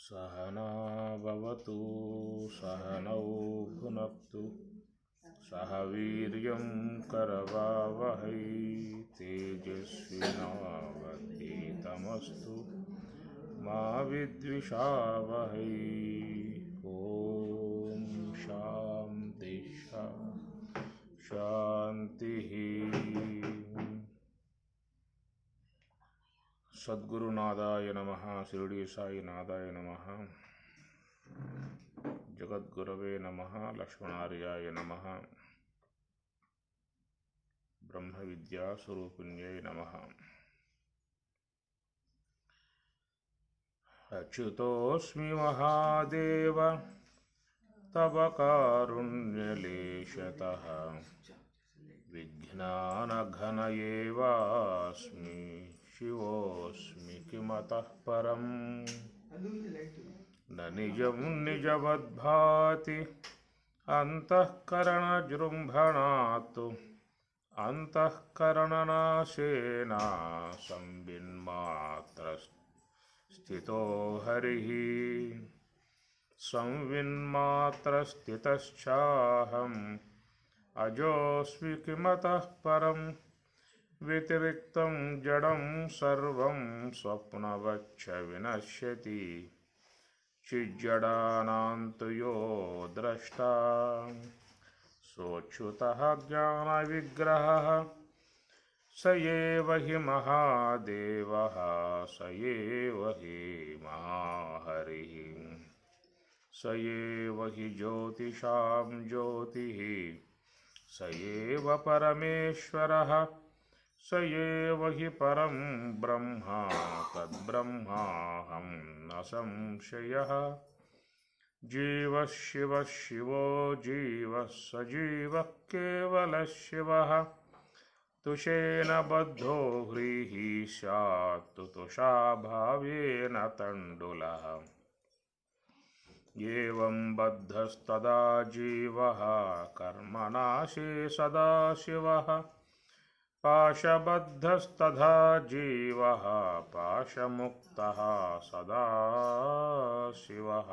सहना भवतु सहनौ भुनक्तु सह वीर्यं करवावहै तेजस्विनावधीतमस्तु मा विद्विषावहै। ॐ शान्ति शान्तिः। सद्गुरुनादाय नमः। शिरडी साई नादाय नमः। जगद्गुरवे नमः। लक्ष्मणार्याय नमः। ब्रह्म विद्या स्वरूपिण्यै नमः। अच्युतोऽस्मि महादेव तव कारुण्यलेशतः विज्ञानघन एवास्मि शिवोऽस्मि किमतः परम् न निजं निजवद्भाति अन्तःकरणजृम्भणात् अन्तःकरणनाशेन संविन्मात्रस्थितो हरिः संविन्मात्रस्थितश्चाहम् अजोऽस्मि किमतः परं व्यतिरिक्तं जडं सर्वं स्वप्नवच्च विनश्यति चिज्जडानां तु यो द्रष्टा सोऽच्युतः ज्ञानविग्रहः स एव हि महादेवः स एव हि महाहरिः स एव हि ज्योतिषां ज्योतिः स एव परमेश्वरः स एव हि परं ब्रह्म तद्ब्रह्माहं न संशयः। जीवः शिवः शिवो जीवः स जीवः केवलः शिवः तुषेण बद्धो व्रीहि स्यात् तुषाभावेन तण्डुलः एवं बद्धस्तदा जीवः कर्मनाशे सदा शिवः पाशबद्धस्तथा जीवः पाशमुक्तः सदा शिवः।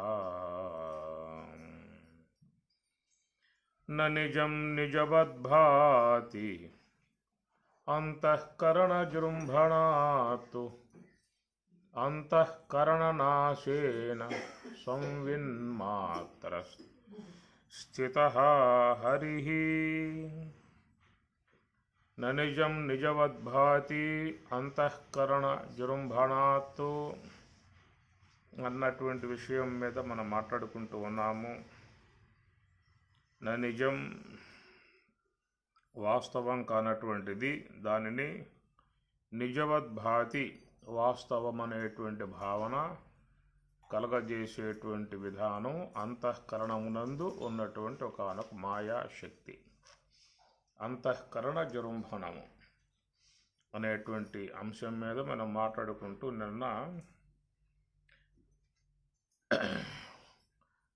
न निजं निजवद्भाति अन्तःकरणजृम्भणात् अन्तःकरणनाशेन संविन्मात्रस्थितः हरिः न निजं నిజవద్భాతి అంతఃకరణ జృంభణాత్తు అన్నటువంటి విషయం మీద మనం మాట్లాడుకుంటూ ఉన్నాము. న నిజం వాస్తవం కానటువంటిది, దానిని నిజవద్భాతి వాస్తవం అనేటువంటి భావన కలగజేసేటువంటి విధానం అంతఃకరణమునందు ఉన్నటువంటి ఒకనొక మాయా శక్తి. అంతఃకరణ జృంభణము అనేటువంటి అంశం మీద మనం మాట్లాడుకుంటూ నిన్న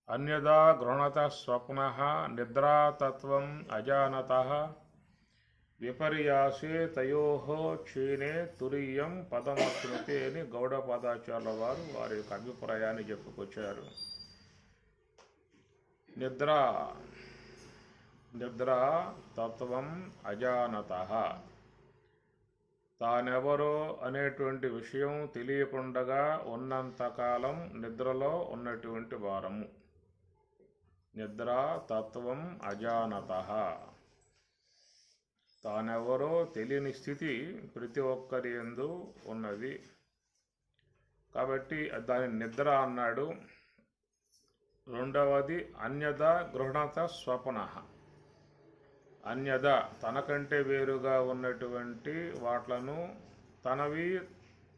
అన్యదా గృహణత స్వప్న నిద్రాతత్వం అజానతః విపర్యాసే తయోః క్షీణే తురీయం పదమస్మృతే అని గౌడపాదాచార్యుల వారు వారి యొక్క అభిప్రాయాన్ని చెప్పుకొచ్చారు. నిద్రా తత్వం అజానతః, తానెవరో అనేటువంటి విషయం తెలియకుండగా ఉన్నంతకాలం నిద్రలో ఉన్నటువంటి వారము. నిద్రా తత్వం అజానతః, తానెవరో తెలియని స్థితి ప్రతి ఒక్కరి యందు ఉన్నది కాబట్టి దాని నిద్ర అన్నాడు. రెండవది అన్యద గృహణత స్వప్న, అన్యద తనకంటే వేరుగా ఉన్నటువంటి వాట్లను తనవి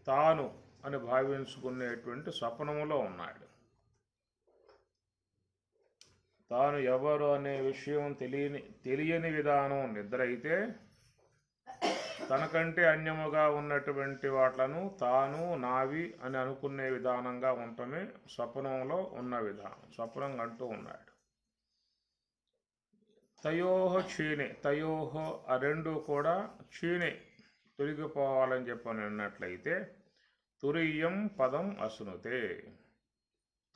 తాను అని భావించుకునేటువంటి స్వప్నములో ఉన్నాడు. తాను ఎవరు అనే విషయం తెలియని విధానం నిద్ర అయితే, తనకంటే అన్యముగా ఉన్నటువంటి వాట్లను తాను నావి అని అనుకునే విధానంగా ఉండటమే స్వప్నంలో ఉన్న విధానం. స్వప్నం అంటూ ఉన్నాడు. తయోహ క్షీణే, తయోహ ఆ రెండు కూడా క్షీణే తొలగిపోవాలని చెప్పని అన్నట్లయితే తురీయం పదం అసునుతే,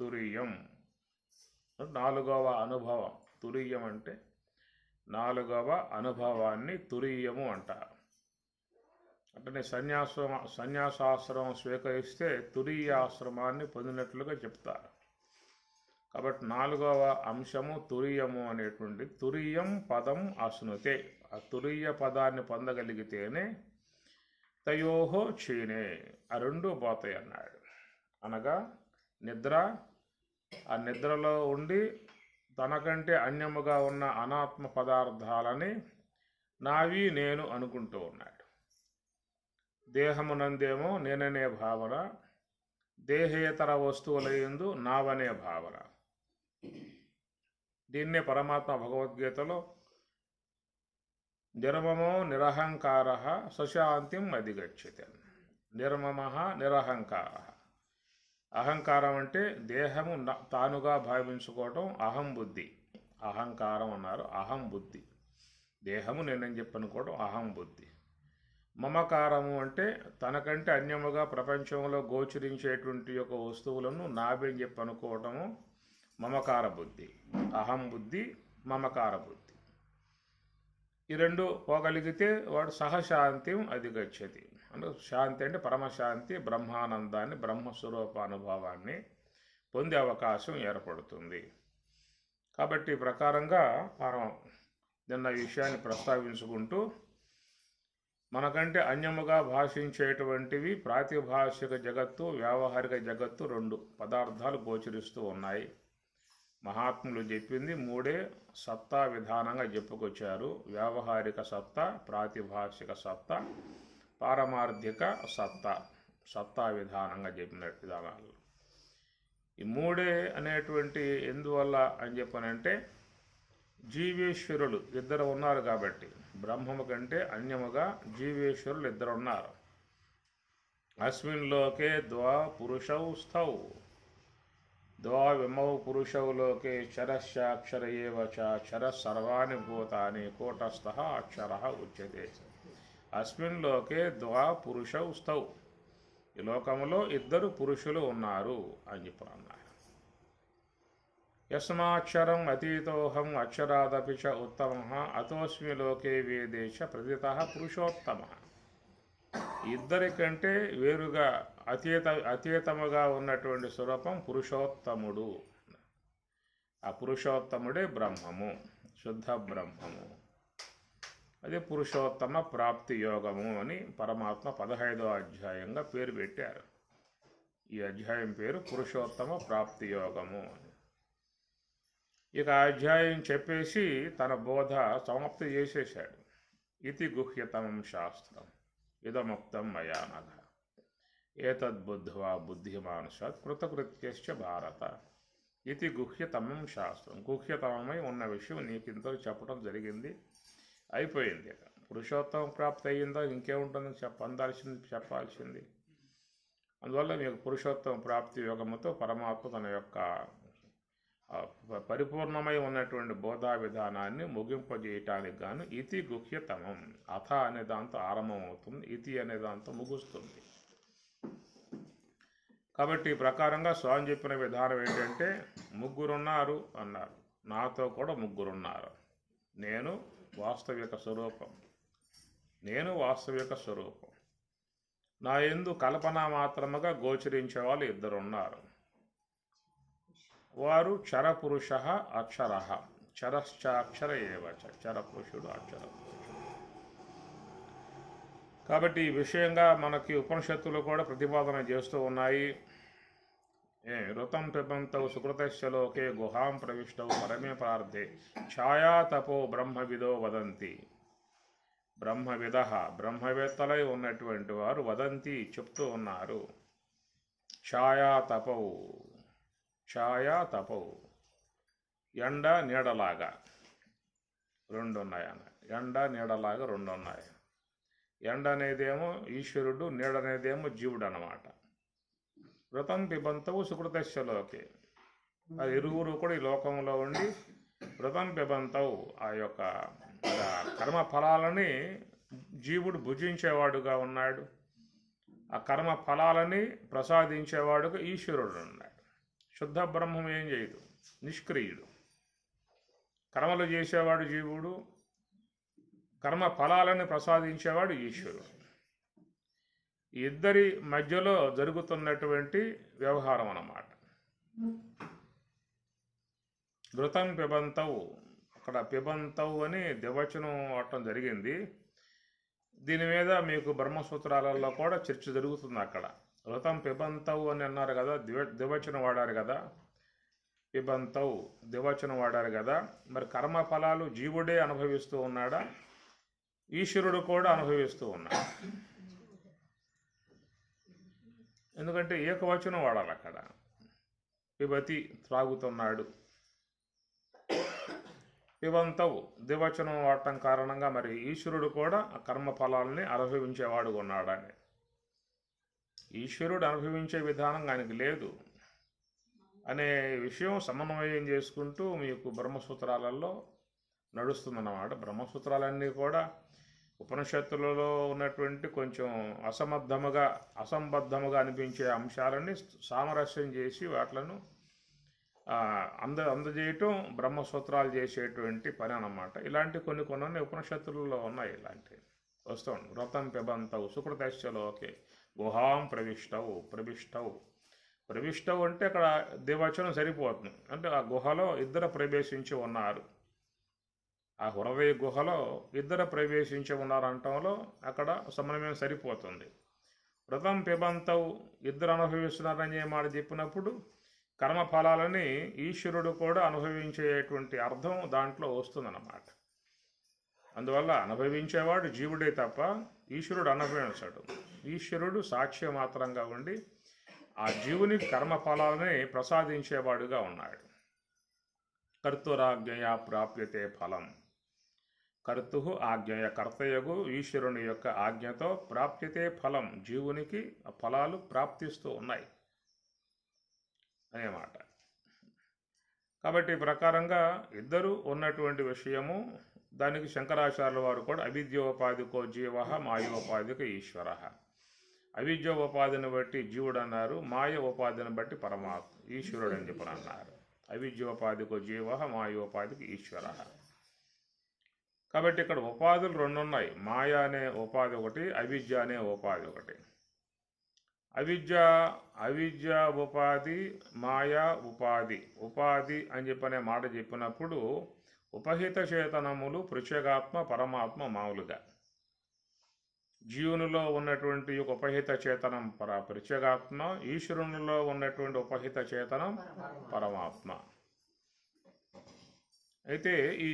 తురియం. నాలుగవ అనుభవం. తురియం అంటే నాలుగవ అనుభవాన్ని తురియము అంటారు. అంటే సన్యాసాశ్రమం స్వీకరిస్తే తురీయాశ్రమాన్ని పొందినట్లుగా చెప్తారు. కాబట్టి నాలుగవ అంశము తురియము అనేటువంటి తురియం పదం అశ్నుతే. ఆ తురీయ పదాన్ని పొందగలిగితేనే తయోహో క్షీణే, ఆ రెండు పోతాయి అన్నాడు. అనగా నిద్ర, ఆ నిద్రలో ఉండి తనకంటే అన్యముగా ఉన్న అనాత్మ పదార్థాలని నావి నేను అనుకుంటూ ఉన్నాడు. దేహమునందేమో నేననే భావన, దేహేతర వస్తువులయందు నావనే భావన. దీన్నే పరమాత్మ భగవద్గీతలో నిర్మమో నిరహంకార సశాంతిం అధిగచ్చతి. నిర్మమ నిరహంకార. అహంకారం అంటే దేహము తానుగా భావించుకోవటం అహం బుద్ధి. అహంకారం అన్నారు, అహం బుద్ధి. దేహము నేనని చెప్పనుకోవడం అహం బుద్ధి. మమకారము అంటే తనకంటే అన్యముగా ప్రపంచంలో గోచరించేటువంటి యొక్క వస్తువులను నాబని చెప్పి అనుకోవటము మమకార బుద్ధి. అహం బుద్ధి, మమకార బుద్ధి. ఈ రెండు పోగలిగితే వాడు సహశాంతి అధిగచ్చతి. అంటే శాంతి అంటే పరమశాంతి, బ్రహ్మానందాన్ని, బ్రహ్మస్వరూపానుభవాన్ని పొందే అవకాశం ఏర్పడుతుంది. కాబట్టి ఈ ప్రకారంగా మనం నిన్న విషయాన్ని ప్రస్తావించుకుంటూ మనకంటే అన్యముగా భాషించేటువంటివి ప్రాతిభాషిక జగత్తు, వ్యావహారిక జగత్తు రెండు పదార్థాలు గోచరిస్తూ ఉన్నాయి. మహాత్ములు చెప్పింది మూడే సత్తా విధానంగా చెప్పుకొచ్చారు. వ్యావహారిక సత్తా, ప్రాతిభాషిక సత్తా, పారమార్థిక సత్తా. సత్తా విధానంగా చెప్పిన విధానాలు ఈ మూడే అనేటువంటి ఎందువల్ల అని చెప్పనంటే జీవేశ్వరులు ఇద్దరు ఉన్నారు కాబట్టి, బ్రహ్మము కంటే అన్యముగా జీవేశ్వరులు ఇద్దరు ఉన్నారు. అస్మిన్ లోకే ద్వా పురుషౌ స్థౌ ద్వావిమౌ పురుషౌ లోకే చరశ్చాక్షర ఏవ చర సర్వాణి భూతాని కూటస్థ అక్షర ఉచ్యతే. అస్మిన్ లోకే ద్వా పురుషౌ స్థౌ. ఈ లోకములో ఇద్దరు పురుషులు ఉన్నారు అని చెప్పి అన్నారు. యస్మాక్షరం అతీతోహం అక్షరాదపి చ ఉత్తమ అతోస్మి లోకే వేదేశ ప్రతిత పురుషోత్తమ. ఇద్దరికంటే వేరుగా అతీతముగా ఉన్నటువంటి స్వరూపం పురుషోత్తముడు. ఆ పురుషోత్తముడే బ్రహ్మము, శుద్ధ బ్రహ్మము. అదే పురుషోత్తమ ప్రాప్తి యోగము అని పరమాత్మ 15వ అధ్యాయంగా పేరు పెట్టారు. ఈ అధ్యాయం పేరు పురుషోత్తమ ప్రాప్తి యోగము అని. ఇక అధ్యాయం చెప్పేసి తన బోధ సమాప్తి చేసేశాడు. ఇతి గుహ్యతమం శాస్త్రం ఇదముక్తం మయా నఘ ఏతద్బుద్ధ్వా బుద్ధిమాన్ సత్ కృతకృత్యశ్చ భారత. ఇది గుహ్యతమం శాస్త్రం. గుహ్యతమమై ఉన్న విషయం నీకు ఇంత చెప్పడం జరిగింది, అయిపోయింది. పురుషోత్తమ ప్రాప్తి అయ్యిందో ఇంకేముంటుందో చెప్పాల్సింది. అందువల్ల మీకు పురుషోత్తమ ప్రాప్తి యోగముతో పరమాత్మ తన యొక్క పరిపూర్ణమై ఉన్నటువంటి బోధా విధానాన్ని ముగింపజేయటానికి గాను ఇతి గుహ్యతమం. అథ అనే దాంతో ఆరంభం అవుతుంది, ఇతి అనే దాంతో ముగుస్తుంది. కాబట్టి ఈ ప్రకారంగా స్వామి చెప్పిన విధానం ఏంటంటే ముగ్గురున్నారు అన్నారు. నాతో కూడా ముగ్గురున్నారు. నేను వాస్తవిక స్వరూపం. నా యందు కల్పన మాత్రముగా గోచరించే వాళ్ళు ఇద్దరు ఉన్నారు. వారు చరపురుష అక్షర. చరశ్చాక్షర ఏవచ. చరపురుషుడు అక్షర పురుషుడు. కాబట్టి ఈ విషయంగా మనకి ఉపనిషత్తులు కూడా ప్రతిపాదన చేస్తూ ఉన్నాయి. ఋతం పిబంతౌ సుకృతస్య లోకే గుహాం ప్రవిష్టౌ పరమే పరార్థే ఛాయాతపో బ్రహ్మవిదో వదంతి. బ్రహ్మవిద బ్రహ్మవేత్తలై ఉన్నటువంటి వారు వదంతి చెప్తూ ఉన్నారు. ఛాయాతపౌ ఎండ నీడలాగా రెండు ఉన్నాయన్న. ఎండ నీడలాగా రెండు ఉన్నాయి. ఎండ అనేదేమో ఈశ్వరుడు, నీడ అనేదేమో జీవుడు అన్నమాట. ఋతం పిబంతవు సుకృతస్యలోకే. అది ఇరువురు కూడా ఈ లోకంలో ఉండి ఋతం పిబంతవు ఆ యొక్క కర్మ ఫలాలని జీవుడు భుజించేవాడుగా ఉన్నాడు. ఆ కర్మ ఫలాలని ప్రసాదించేవాడుగా ఈశ్వరుడు ఉన్నాడు. శుద్ధ బ్రహ్మం ఏం చేయదు, నిష్క్రియుడు. కర్మలు చేసేవాడు జీవుడు, కర్మ ఫలాలను ప్రసాదించేవాడు ఈశ్వరుడు. ఇద్దరి మధ్యలో జరుగుతున్నటువంటి వ్యవహారం అన్నమాట. ఘృతం పిబంతవు, అక్కడ పిబంతవు అని ద్వివచనం వాడటం జరిగింది. దీని మీద మీకు బ్రహ్మసూత్రాలలో కూడా చర్చ జరుగుతుంది. అక్కడ ఘృతం పిబంతవు అని అన్నారు కదా, ద్వివచనం వాడారు కదా, పిబంతవు ద్వివచనం వాడారు కదా. మరి కర్మ ఫలాలు జీవుడే అనుభవిస్తూ ఉన్నాడా, ఈశ్వరుడు కూడా అనుభవిస్తూ ఉన్నాడు? ఎందుకంటే ఏకవచనం వాడాలి అక్కడ. పిబతి త్రాగుతున్నాడు, పిబంతవు ద్వివచనం వాడటం కారణంగా మరి ఈశ్వరుడు కూడా ఆ కర్మ ఫలాలని అనుభవించేవాడు ఉన్నాడని. ఈశ్వరుడు అనుభవించే విధానం ఆయనకి లేదు అనే విషయం సమన్వయం చేసుకుంటూ మీకు బ్రహ్మసూత్రాలలో నడుస్తుందన్నమాట. బ్రహ్మసూత్రాలన్నీ కూడా ఉపనిషత్తులలో ఉన్నటువంటి కొంచెం అసంబద్ధముగా అనిపించే అంశాలని సామరస్యం చేసి వాటిలను అందజేయటం బ్రహ్మసూత్రాలు చేసేటువంటి పని అన్నమాట. ఇలాంటి కొన్ని ఉపనిషత్తులలో ఉన్నాయి. ఇలాంటివి వస్తాం. వ్రతం పిబంతవు సుకృతశ్చలోకే గుహాం ప్రవిష్టవు అంటే అక్కడ ద్వివచనం సరిపోతుంది. అంటే ఆ గుహలో ఇద్దరు ప్రవేశించి ఉన్నారు, ఆ హృదయ గుహలో ఇద్దరు ప్రవేశించి ఉన్నారంటంలో అక్కడ సమన్వయం సరిపోతుంది. వ్రతం పిబంతవు ఇద్దరు అనుభవిస్తున్నారని మాట చెప్పినప్పుడు కర్మ ఫలాలని ఈశ్వరుడు కూడా అనుభవించేటువంటి అర్థం దాంట్లో వస్తుందన్నమాట. అందువల్ల అనుభవించేవాడు జీవుడే తప్ప ఈశ్వరుడు అనుభవించాడు. ఈశ్వరుడు సాక్ష్య మాత్రంగా ఉండి ఆ జీవుని కర్మ ఫలాలని ప్రసాదించేవాడుగా ఉన్నాడు. కర్తురాజ్ఞయ ప్రాప్యతే ఫలం. కర్తు ఆజ్ఞయ, కర్తయగు ఈశ్వరుని యొక్క ఆజ్ఞతో ప్రాప్యతే ఫలం, జీవునికి ఆ ఫలాలు ప్రాప్తిస్తూ ఉన్నాయి అనేమాట. కాబట్టి ఈ ప్రకారంగా ఇద్దరు ఉన్నటువంటి విషయము. దానికి శంకరాచార్యుల వారు కూడా అవిద్యోపాధికో జీవ మాయోపాధిక ఈశ్వర. అవిద్య ఉపాధిని బట్టి జీవుడు అన్నారు, మాయ ఉపాధిని బట్టి పరమాత్మ ఈశ్వరుడు అని చెప్పని అన్నారు. అవిద్యోపాధికో జీవ మాయోపాధిక ఈశ్వర. కాబట్టి ఇక్కడ ఉపాధులు రెండు ఉన్నాయి. మాయ అనే ఉపాధి ఒకటి, అవిద్య అనే ఉపాధి ఒకటి. అవిద్య ఉపాధి, మాయా ఉపాధి అని చెప్పనే మాట చెప్పినప్పుడు ఉపహిత చేతనములు పృచ్ఛగాత్మ పరమాత్మ మామూలుగా. జీవునిలో ఉన్నటువంటి ఉపహిత చేతనం పృచ్ఛగాత్మ, ఈశ్వరునిలో ఉన్నటువంటి ఉపహిత చేతనం పరమాత్మ. అయితే ఈ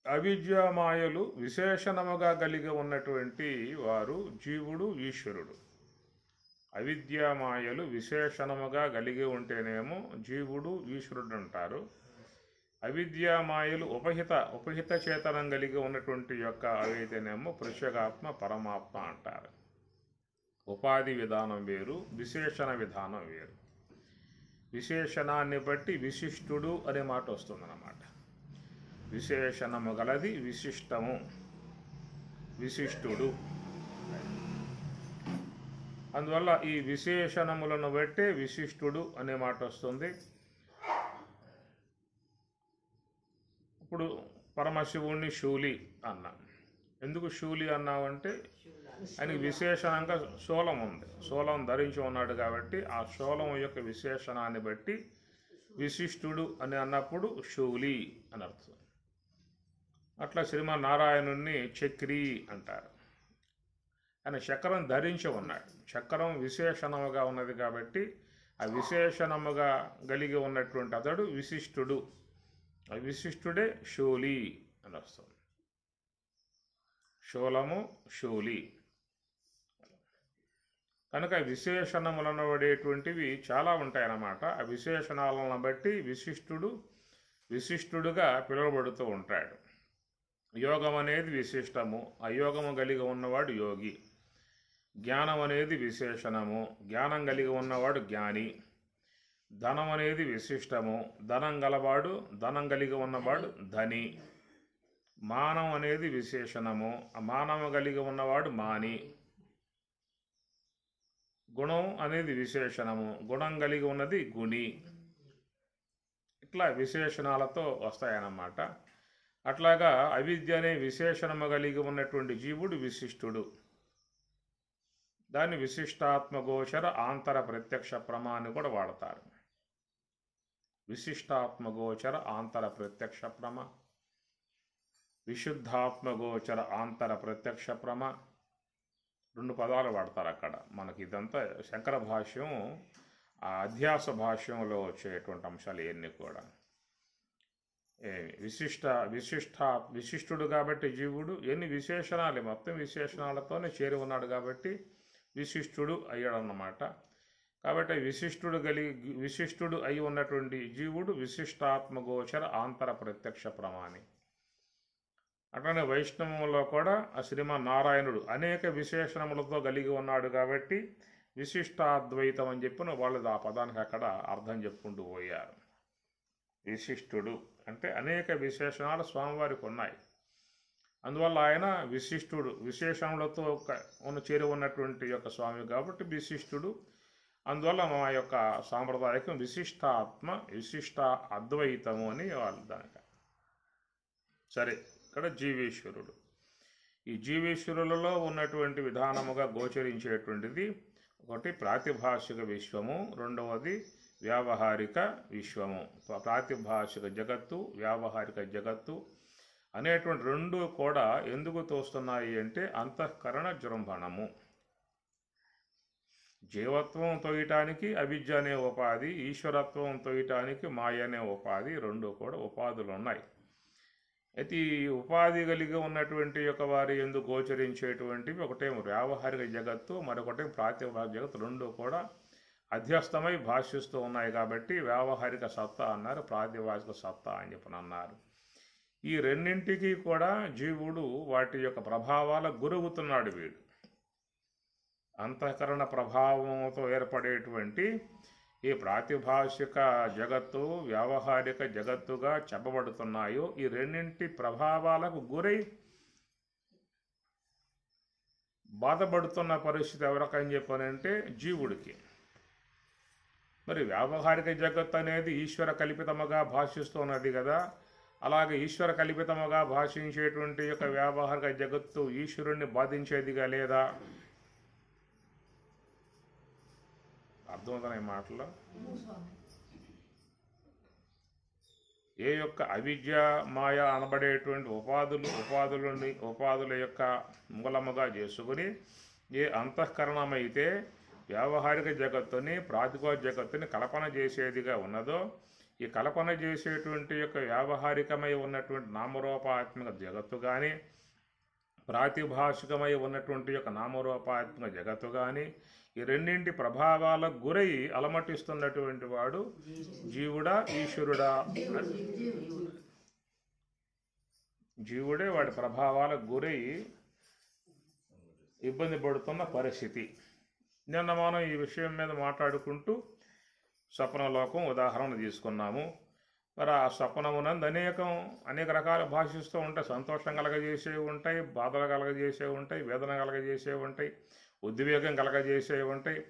అవిద్యామాయలు విశేషణముగా కలిగి ఉన్నటువంటి వారు జీవుడు ఈశ్వరుడు. అవిద్యామాయలు విశేషణముగా కలిగి ఉంటేనేమో జీవుడు ఈశ్వరుడు అంటారు. అవిద్యామాయలు ఉపహిత చేతనం కలిగి ఉన్నటువంటి యొక్క అవైతేనేమో పృచ్ఛగాత్మ పరమాత్మ అంటారు. ఉపాధి విధానం వేరు, విశేషణ విధానం వేరు. విశేషణాన్ని బట్టి విశిష్టుడు అనే మాట వస్తుందన్నమాట. విశేషణము గలది విశిష్టము, విశిష్టుడు. అందువల్ల ఈ విశేషణములను బట్టే విశిష్టుడు అనే మాట వస్తుంది. ఇప్పుడు పరమశివుణ్ణి శూలి అన్నా. ఎందుకు శూలి అన్నావంటే ఆయనకి విశేషణంగా శూలం ఉంది, శూలం ధరించి ఉన్నాడు కాబట్టి ఆ శూలం యొక్క విశేషణాన్ని బట్టి విశిష్టుడు అని అన్నప్పుడు శూలి అని అర్థం. అట్లా శ్రీమన్నారాయణుణ్ణి చక్రి అంటారు. ఆయన చక్రం ధరించి ఉన్నాడు. చక్రం విశేషణముగా ఉన్నది కాబట్టి ఆ విశేషణముగా కలిగి ఉన్నటువంటి అతడు విశిష్టుడు. ఆ విశిష్టుడే శూలి అని వస్తుంది. శూలము శూలి కనుక విశేషణములను పడేటువంటివి చాలా ఉంటాయన్నమాట. ఆ విశేషణాలను బట్టి విశిష్టుడుగా పిలువబడుతూ ఉంటాడు. యోగం అనేది విశిష్టము, అయోగము కలిగి ఉన్నవాడు యోగి. జ్ఞానం అనేది విశేషణము, జ్ఞానం కలిగి ఉన్నవాడు జ్ఞాని. ధనం అనేది విశిష్టము, ధనం కలిగి ఉన్నవాడు ధని. మానం అనేది విశేషణము, ఆ మానము కలిగి ఉన్నవాడు మాని. గుణం అనేది విశేషణము, గుణం కలిగి ఉన్నది గుణి. ఇట్లా విశేషణాలతో వస్తాయన్నమాట. అట్లాగా అవిద్య అనే విశేషణము కలిగి ఉన్నటువంటి జీవుడు విశిష్టుడు. దాన్ని విశిష్టాత్మగోచర ఆంతర ప్రత్యక్ష ప్రమాన్ని కూడా వాడతారు. విశిష్టాత్మగోచర ఆంతర ప్రత్యక్ష ప్రమ, విశుద్ధాత్మగోచర ఆంతర ప్రత్యక్ష ప్రమ, 2 పదాలు వాడతారు అక్కడ. మనకి ఇదంతా శంకర భాష్యం, ఆ అధ్యాస భాష్యంలో వచ్చేటువంటి అంశాలు ఇవన్నీ కూడా. విశిష్టుడు కాబట్టి జీవుడు ఎన్ని విశేషణాలు, మొత్తం విశేషణాలతోనే చేరి ఉన్నాడు కాబట్టి విశిష్టుడు అయ్యాడన్నమాట. కాబట్టి విశిష్టుడు అయి ఉన్నటువంటి జీవుడు విశిష్టాత్మగోచర ఆంతర ప్రత్యక్ష ప్రమాణి. అట్లనే వైష్ణవంలో కూడా ఆ శ్రీమన్నారాయణుడు అనేక విశేషణములతో కలిగి ఉన్నాడు కాబట్టి విశిష్టాద్వైతం అని చెప్పిన వాళ్ళు ఆ పదానికి అక్కడ అర్థం చెప్పుకుంటూ పోయారు. విశిష్టుడు అంటే అనేక విశేషణాలు స్వామివారికి ఉన్నాయి, అందువల్ల ఆయన విశిష్టుడు, విశేషములతో చేరి ఉన్నటువంటి యొక్క స్వామి కాబట్టి విశిష్టుడు. అందువల్ల మా యొక్క సాంప్రదాయకం విశిష్ట అద్వైతము అని వాళ్ళు దానికి. సరే, ఇక్కడ జీవేశ్వరుడు. ఈ జీవేశ్వరులలో ఉన్నటువంటి విధానముగా గోచరించేటువంటిది ఒకటి ప్రాతిభాషిక విశ్వము, రెండవది వ్యావహారిక విశ్వము. ప్రాతిభాషిక జగత్తు, వ్యావహారిక జగత్తు అనేటువంటి 2 కూడా ఎందుకు తోస్తున్నాయి అంటే అంతఃకరణ జృంభణము. జీవత్వం తోయటానికి అవిద్య అనే ఉపాధి, ఈశ్వరత్వం తోయటానికి మాయ అనే ఉపాధి, 2 కూడా ఉపాధులు ఉన్నాయి. అయితే ఈ ఉపాధి కలిగి ఉన్నటువంటి యొక్క వారి ఎందుకు గోచరించేటువంటివి ఒకటేమో వ్యావహారిక జగత్తు, మరొకటి ప్రాతిభాషిక జగత్తు, 2 కూడా అధ్యస్థమై భాషిస్తూ ఉన్నాయి కాబట్టి వ్యావహారిక సత్తా అన్నారు, ప్రాతిభాషిక సత్తా అని చెప్పని అన్నారు. ఈ రెండింటికి కూడా జీవుడు వాటి యొక్క ప్రభావాలకు గురవుతున్నాడు. వీడు అంతఃకరణ ప్రభావంతో ఏర్పడేటువంటి ఈ ప్రాతిభాషిక జగత్తు, వ్యావహారిక జగత్తుగా చెప్పబడుతున్నాయో ఈ రెండింటి ప్రభావాలకు గురై బాధపడుతున్న పరిస్థితి ఎవరికని చెప్పానంటే జీవుడికి. మరి వ్యావహారిక జగత్తు అనేది ఈశ్వర కల్పితముగా భాషిస్తున్నది కదా, అలాగే ఈశ్వర కల్పితముగా భాషించేటువంటి యొక్క వ్యావహారిక జగత్తు ఈశ్వరుణ్ణి బాధించేదిగా లేదా? అర్థమవుతాయి మాటలో. ఏ యొక్క అవిద్య మాయ అనబడేటువంటి ఉపాధుల యొక్క మూలముగా చేసుకుని ఏ అంతఃకరణమైతే వ్యావహారిక జగత్తుని, ప్రాతిభాషిక జగత్తుని కల్పన చేసేదిగా ఉన్నదో, ఈ కల్పన చేసేటువంటి యొక్క వ్యావహారికమై ఉన్నటువంటి నామరూపాత్మక జగత్తు కానీ, ప్రాతిభాషికమై ఉన్నటువంటి యొక్క నామరూపాత్మక జగత్తు కానీ, ఈ రెండింటి ప్రభావాలకు గురై అలమటిస్తున్నటువంటి వాడు జీవుడా ఈశ్వరుడా? జీవుడే వాడి ప్రభావాలకు గురై ఇబ్బంది పడుతున్న పరిస్థితి. నిన్న మనం ఈ విషయం మీద మాట్లాడుకుంటూ స్వప్నలోకం ఉదాహరణ తీసుకున్నాము. మరి ఆ స్వప్నమునందు అనేక రకాల భాషిస్తూ ఉంటాయి. సంతోషం కలగజేసేవి ఉంటాయి, బాధలు కలగజేసేవి ఉంటాయి, వేదన కలగజేసేవి ఉంటాయి, ఉద్వేగం కలగజేసేవి ఉంటాయి.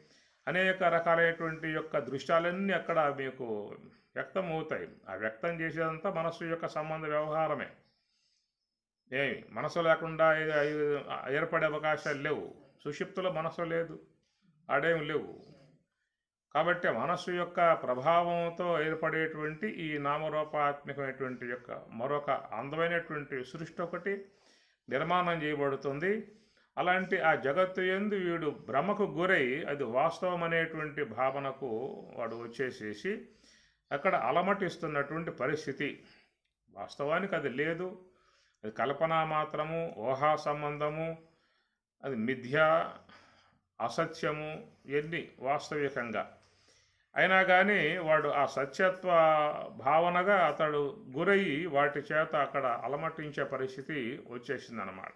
అనేక రకాలైనటువంటి యొక్క దృశ్యాలన్నీ అక్కడ మీకు వ్యక్తం అవుతాయి. ఆ వ్యక్తం చేసేదంతా మనస్సు యొక్క సంబంధ వ్యవహారమే. మనసు లేకుండా ఏర్పడే అవకాశాలు లేవు. సుషుప్తిలో మనసు లేదు, ఆడేం లేవు. కాబట్టి మనస్సు యొక్క ప్రభావంతో ఏర్పడేటువంటి ఈ నామరూపాత్మకమైనటువంటి యొక్క మరొక అందమైనటువంటి సృష్టి ఒకటి నిర్మాణం చేయబడుతుంది. అలాంటి ఆ జగత్తు యందు వీడు భ్రమకు గురై అది వాస్తవం అనేటువంటి భావనకు వాడు వచ్చేసేసి అక్కడ అలమటిస్తున్నటువంటి పరిస్థితి. వాస్తవానికి అది లేదు, అది కల్పన మాత్రము, ఊహా సంబంధము, అది మిథ్య, అసత్యము, ఇవన్నీ వాస్తవికంగా. అయినా కానీ వాడు ఆ సత్యత్వ భావనగా అతడు గురయ్యి వాటి చేత అక్కడ అలమటించే పరిస్థితి వచ్చేసిందన్నమాట.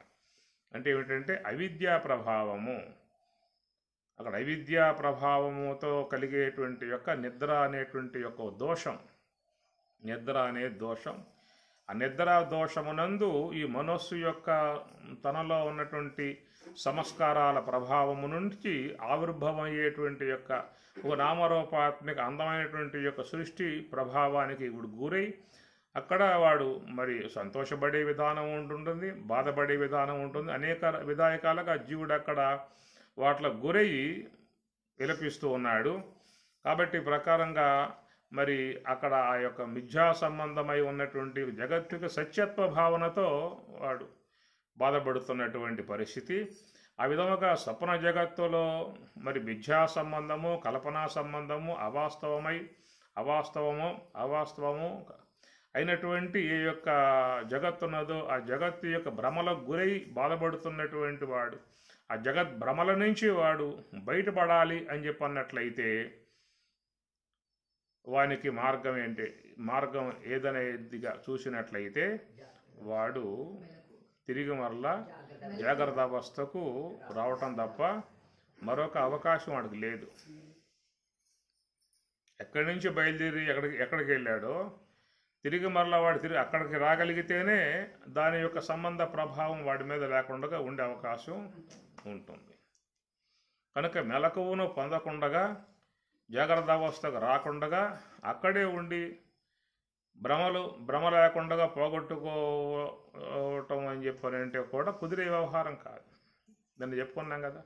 అంటే ఏమిటంటే అవిద్యా ప్రభావము. అక్కడ అవిద్యా ప్రభావముతో కలిగేటువంటి యొక్క నిద్ర అనేటువంటి యొక్క దోషం. నిద్ర అనే దోషం, ఆ నిద్ర దోషమునందు ఈ మనస్సు యొక్క తనలో ఉన్నటువంటి సంస్కారాల ప్రభావము నుంచి ఆవిర్భవం అయ్యేటువంటి యొక్క ఒక నామరూపాత్మిక అందమైనటువంటి యొక్క సృష్టి ప్రభావానికి ఇప్పుడు గురై అక్కడ వాడు మరి సంతోషపడే విధానం ఉంటుంది, బాధపడే విధానం ఉంటుంది. అనేక విధాయకాలుగా జీవుడు అక్కడ వాటిలో గురయ్యి విలపిస్తూ ఉన్నాడు. కాబట్టి ప్రకారంగా మరి అక్కడ ఆ యొక్క మిథ్యా సంబంధమై ఉన్నటువంటి జగత్తుకు సత్యత్వ భావనతో వాడు బాధపడుతున్నటువంటి పరిస్థితి. ఆ విధముగా స్వప్న జగత్తులో మరి మిథ్యా సంబంధము, కల్పనా సంబంధము, అవాస్తవము అయినటువంటి ఏ యొక్క జగత్తున్నదో ఆ జగత్తు యొక్క భ్రమలకు గురై బాధపడుతున్నటువంటి వాడు ఆ జగత్ భ్రమల నుంచి వాడు బయటపడాలి అని చెప్పన్నట్లయితే వానికి మార్గం ఏదనేదిగా చూసినట్లయితే వాడు తిరిగి మరలా జాగ్రత్త అవస్థకు రావటం తప్ప మరొక అవకాశం వాడికి లేదు. ఎక్కడి నుంచి బయలుదేరి ఎక్కడికి వెళ్ళాడో తిరిగి మరలా వాడు అక్కడికి రాగలిగితేనే దాని యొక్క సంబంధ ప్రభావం వాడి మీద లేకుండా ఉండే అవకాశం ఉంటుంది. కనుక మెలకువను పొందకుండగా జాగ్రత్త అవస్థకు రాకుండగా అక్కడే ఉండి భ్రమ లేకుండా పోగొట్టుకోవటం అని చెప్పారంటే కూడా కుదిరే వ్యవహారం కాదు. దాన్ని చెప్పుకున్నాం కదా.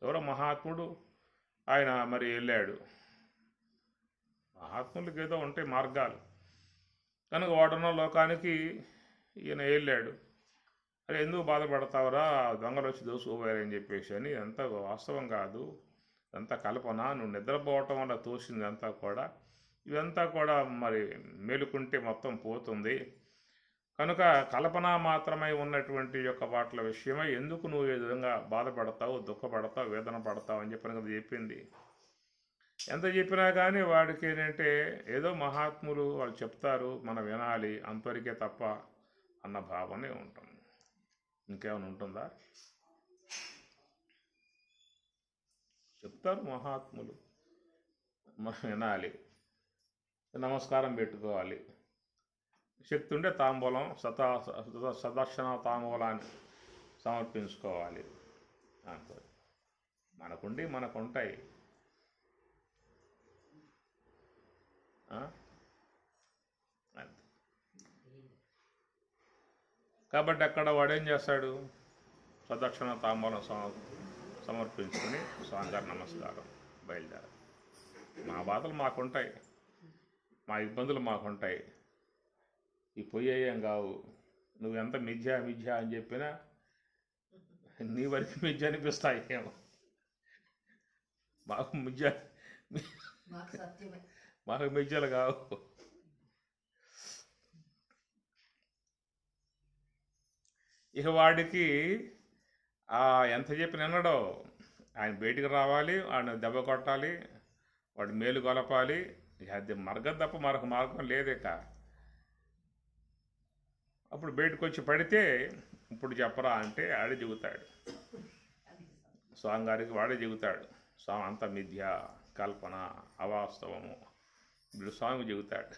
ఎవరో మహాత్ముడు ఆయన మరి వెళ్ళాడు. మహాత్ములకి ఏదో ఉంటాయి మార్గాలు. కనుక వాడున్న లోకానికి ఈయన వెళ్ళాడు. అరే ఎందుకు బాధపడతావురా, దొంగలు వచ్చి దోసుకోపోయారని చెప్పేసి అని. అంతా వాస్తవం కాదు, ఇదంతా కల్పన, నువ్వు నిద్రపోవటం వల్ల తోసింది అంతా కూడా. ఇదంతా కూడా మరి మేలుకుంటే మొత్తం పోతుంది. కనుక కల్పన మాత్రమై ఉన్నటువంటి యొక్క వాటిల విషయమై ఎందుకు నువ్వు ఏ విధంగా బాధపడతావు, దుఃఖపడతావు, వేదన పడతావు అని చెప్పని కదా చెప్పింది. ఎంత చెప్పినా కానీ వాడికి ఏంటంటే ఏదో మహాత్ములు వాళ్ళు చెప్తారు, మనం వినాలి అంతవరకే తప్ప అన్న భావనే ఉంటుంది. ఇంకేమైనా ఉంటుందా? చెప్తారు మహాత్ములు, మనం వినాలి, నమస్కారం పెట్టుకోవాలి, శక్తి ఉంటే తాంబూలం సదర్శన తాంబూలాన్ని సమర్పించుకోవాలి. మనకుండి మనకుంటాయి. కాబట్టి అక్కడ వాడేం చేస్తాడు, సదక్షిణ తాంబూలం సమర్పించుకొని స్వామిగారు నమస్కారం, బయలుదేరాలి. మా బాధలు మాకుంటాయి, మా ఇబ్బందులు మాకుంటాయి, ఈ పోయేయం కావు. నువ్వు ఎంత మిథ్య అని చెప్పినా నీ వరకు మిథ్య అనిపిస్తాయి. ఏమో మాకు మిథ్యలు కావు. ఇక వాడికి ఎంత చెప్పిన వినడో. ఆయన బయటికి రావాలి, ఆయన దెబ్బ కొట్టాలి, వాడి మేలు కొలపాలి. ఇక అది మార్గం తప్ప మరొక మార్గం లేదేక. అప్పుడు బయటకు వచ్చి పడితే ఇప్పుడు చెప్పరా అంటే ఆడే చెబుతాడు. స్వామి గారికి వాడే చెబుతాడు, స్వామి అంత మిథ్య, కల్పన, అవాస్తవము. ఇప్పుడు స్వామి చెబుతాడు.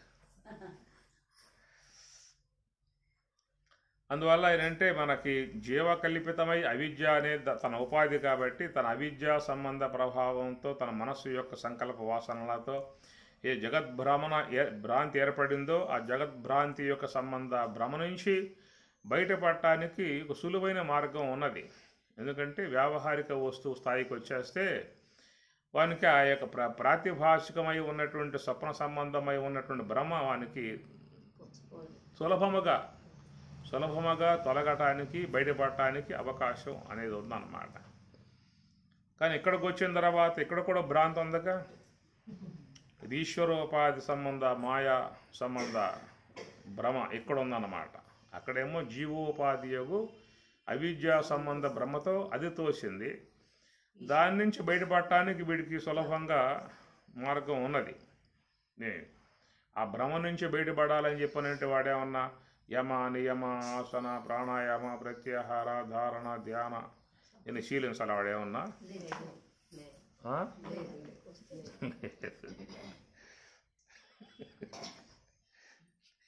అందువల్ల ఏంటంటే మనకి జీవకల్పితమై అవిద్య అనేది తన ఉపాధి కాబట్టి తన అవిద్య సంబంధ ప్రభావంతో తన మనస్సు యొక్క సంకల్ప వాసనలతో ఏ భ్రాంతి ఏర్పడిందో ఆ జగద్భ్రాంతి యొక్క సంబంధ భ్రమ నుంచి బయటపడటానికి ఒక సులువైన మార్గం ఉన్నది. ఎందుకంటే వ్యావహారిక వస్తువు స్థాయికి వచ్చేస్తే వానికి ఆ యొక్క ప్రాతిభాషికమై ఉన్నటువంటి స్వప్న సంబంధమై ఉన్నటువంటి భ్రమ వానికి సులభముగా తొలగటానికి బయటపడటానికి అవకాశం అనేది ఉందన్నమాట. కానీ ఇక్కడికి వచ్చిన తర్వాత ఇక్కడ కూడా భ్రాంతి ఉందగా. ఇది ఈశ్వరోపాధి సంబంధ మాయా సంబంధ భ్రమ ఇక్కడ ఉందన్నమాట. అక్కడేమో జీవోపాధి యోగు అవిద్యా సంబంధ భ్రమతో అది తోసింది. దాని నుంచి బయటపడటానికి వీడికి సులభంగా మార్గం ఉన్నది. ఆ భ్రమ నుంచి బయటపడాలని చెప్పనంటే వాడేమన్నా యమ నియమ ఆసన ప్రాణాయామ ప్రత్యాహార ధారణ ధ్యాన ఇన్ని శీలించాలి వాడేమన్నా?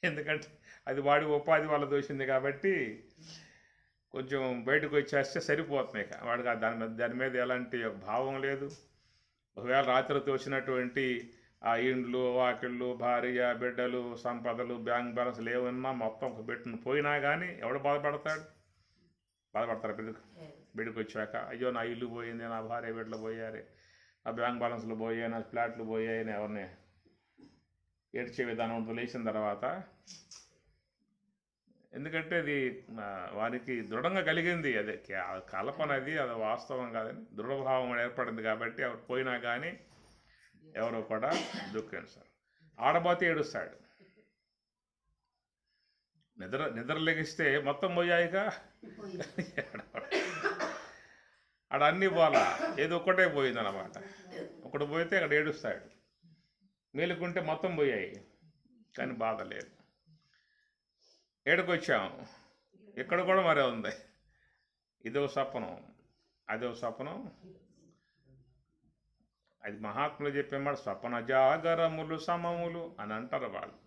ఎందుకంటే అది వాడి ఉపాధి వల్ల దోషింది కాబట్టి కొంచెం బయటకు వచ్చేస్తే సరిపోతున్నాయి. వాడికి దాని మీద ఎలాంటి భావం లేదు. ఒకవేళ రాత్రి తోచినటువంటి ఆ ఇండ్లు వాకిళ్ళు భార్య బిడ్డలు సంపదలు బ్యాంక్ బ్యాలెన్స్లు ఏమన్నా మొత్తం పెట్టిన పోయినా కానీ ఎవడు బాధపడతాడు? బయటకు వచ్చాక అయ్యో నా ఇల్లు పోయింది, నా భార్య బిడ్డలు పోయారే, నా బ్యాంక్ బ్యాలెన్స్లు పోయాయి, నా ఫ్లాట్లు పోయాయని ఎవరిని ఏడ్చే విధానం ఉంటుంది లేచిన తర్వాత. ఎందుకంటే అది వారికి దృఢంగా కలిగింది, అదే కల్పన, అది వాస్తవం కాదని దృఢభావం ఏర్పడింది కాబట్టి ఎవరు పోయినా కానీ ఎవరో కూడా దుఃఖిస్తారు. ఆడబోతే ఏడుస్తాడు. నిద్ర లెగిస్తే మొత్తం పోయాయిగా ఆడ అన్నీ పోలా, ఏదో ఒక్కటే పోయిందన్నమాట. ఒకటి పోయితే అక్కడ ఏడుస్తాడు. మేలుకుంటే మొత్తం పోయాయి కానీ బాధ లేదు. ఏడుకొచ్చాం, ఇక్కడ కూడా మరే ఉంది. ఇదో స్వప్నం అదో స్వప్నం. అది మహాత్ములు చెప్పేమాట స్వప్న జాగరములు సమములు అని అంటారు వాళ్ళు.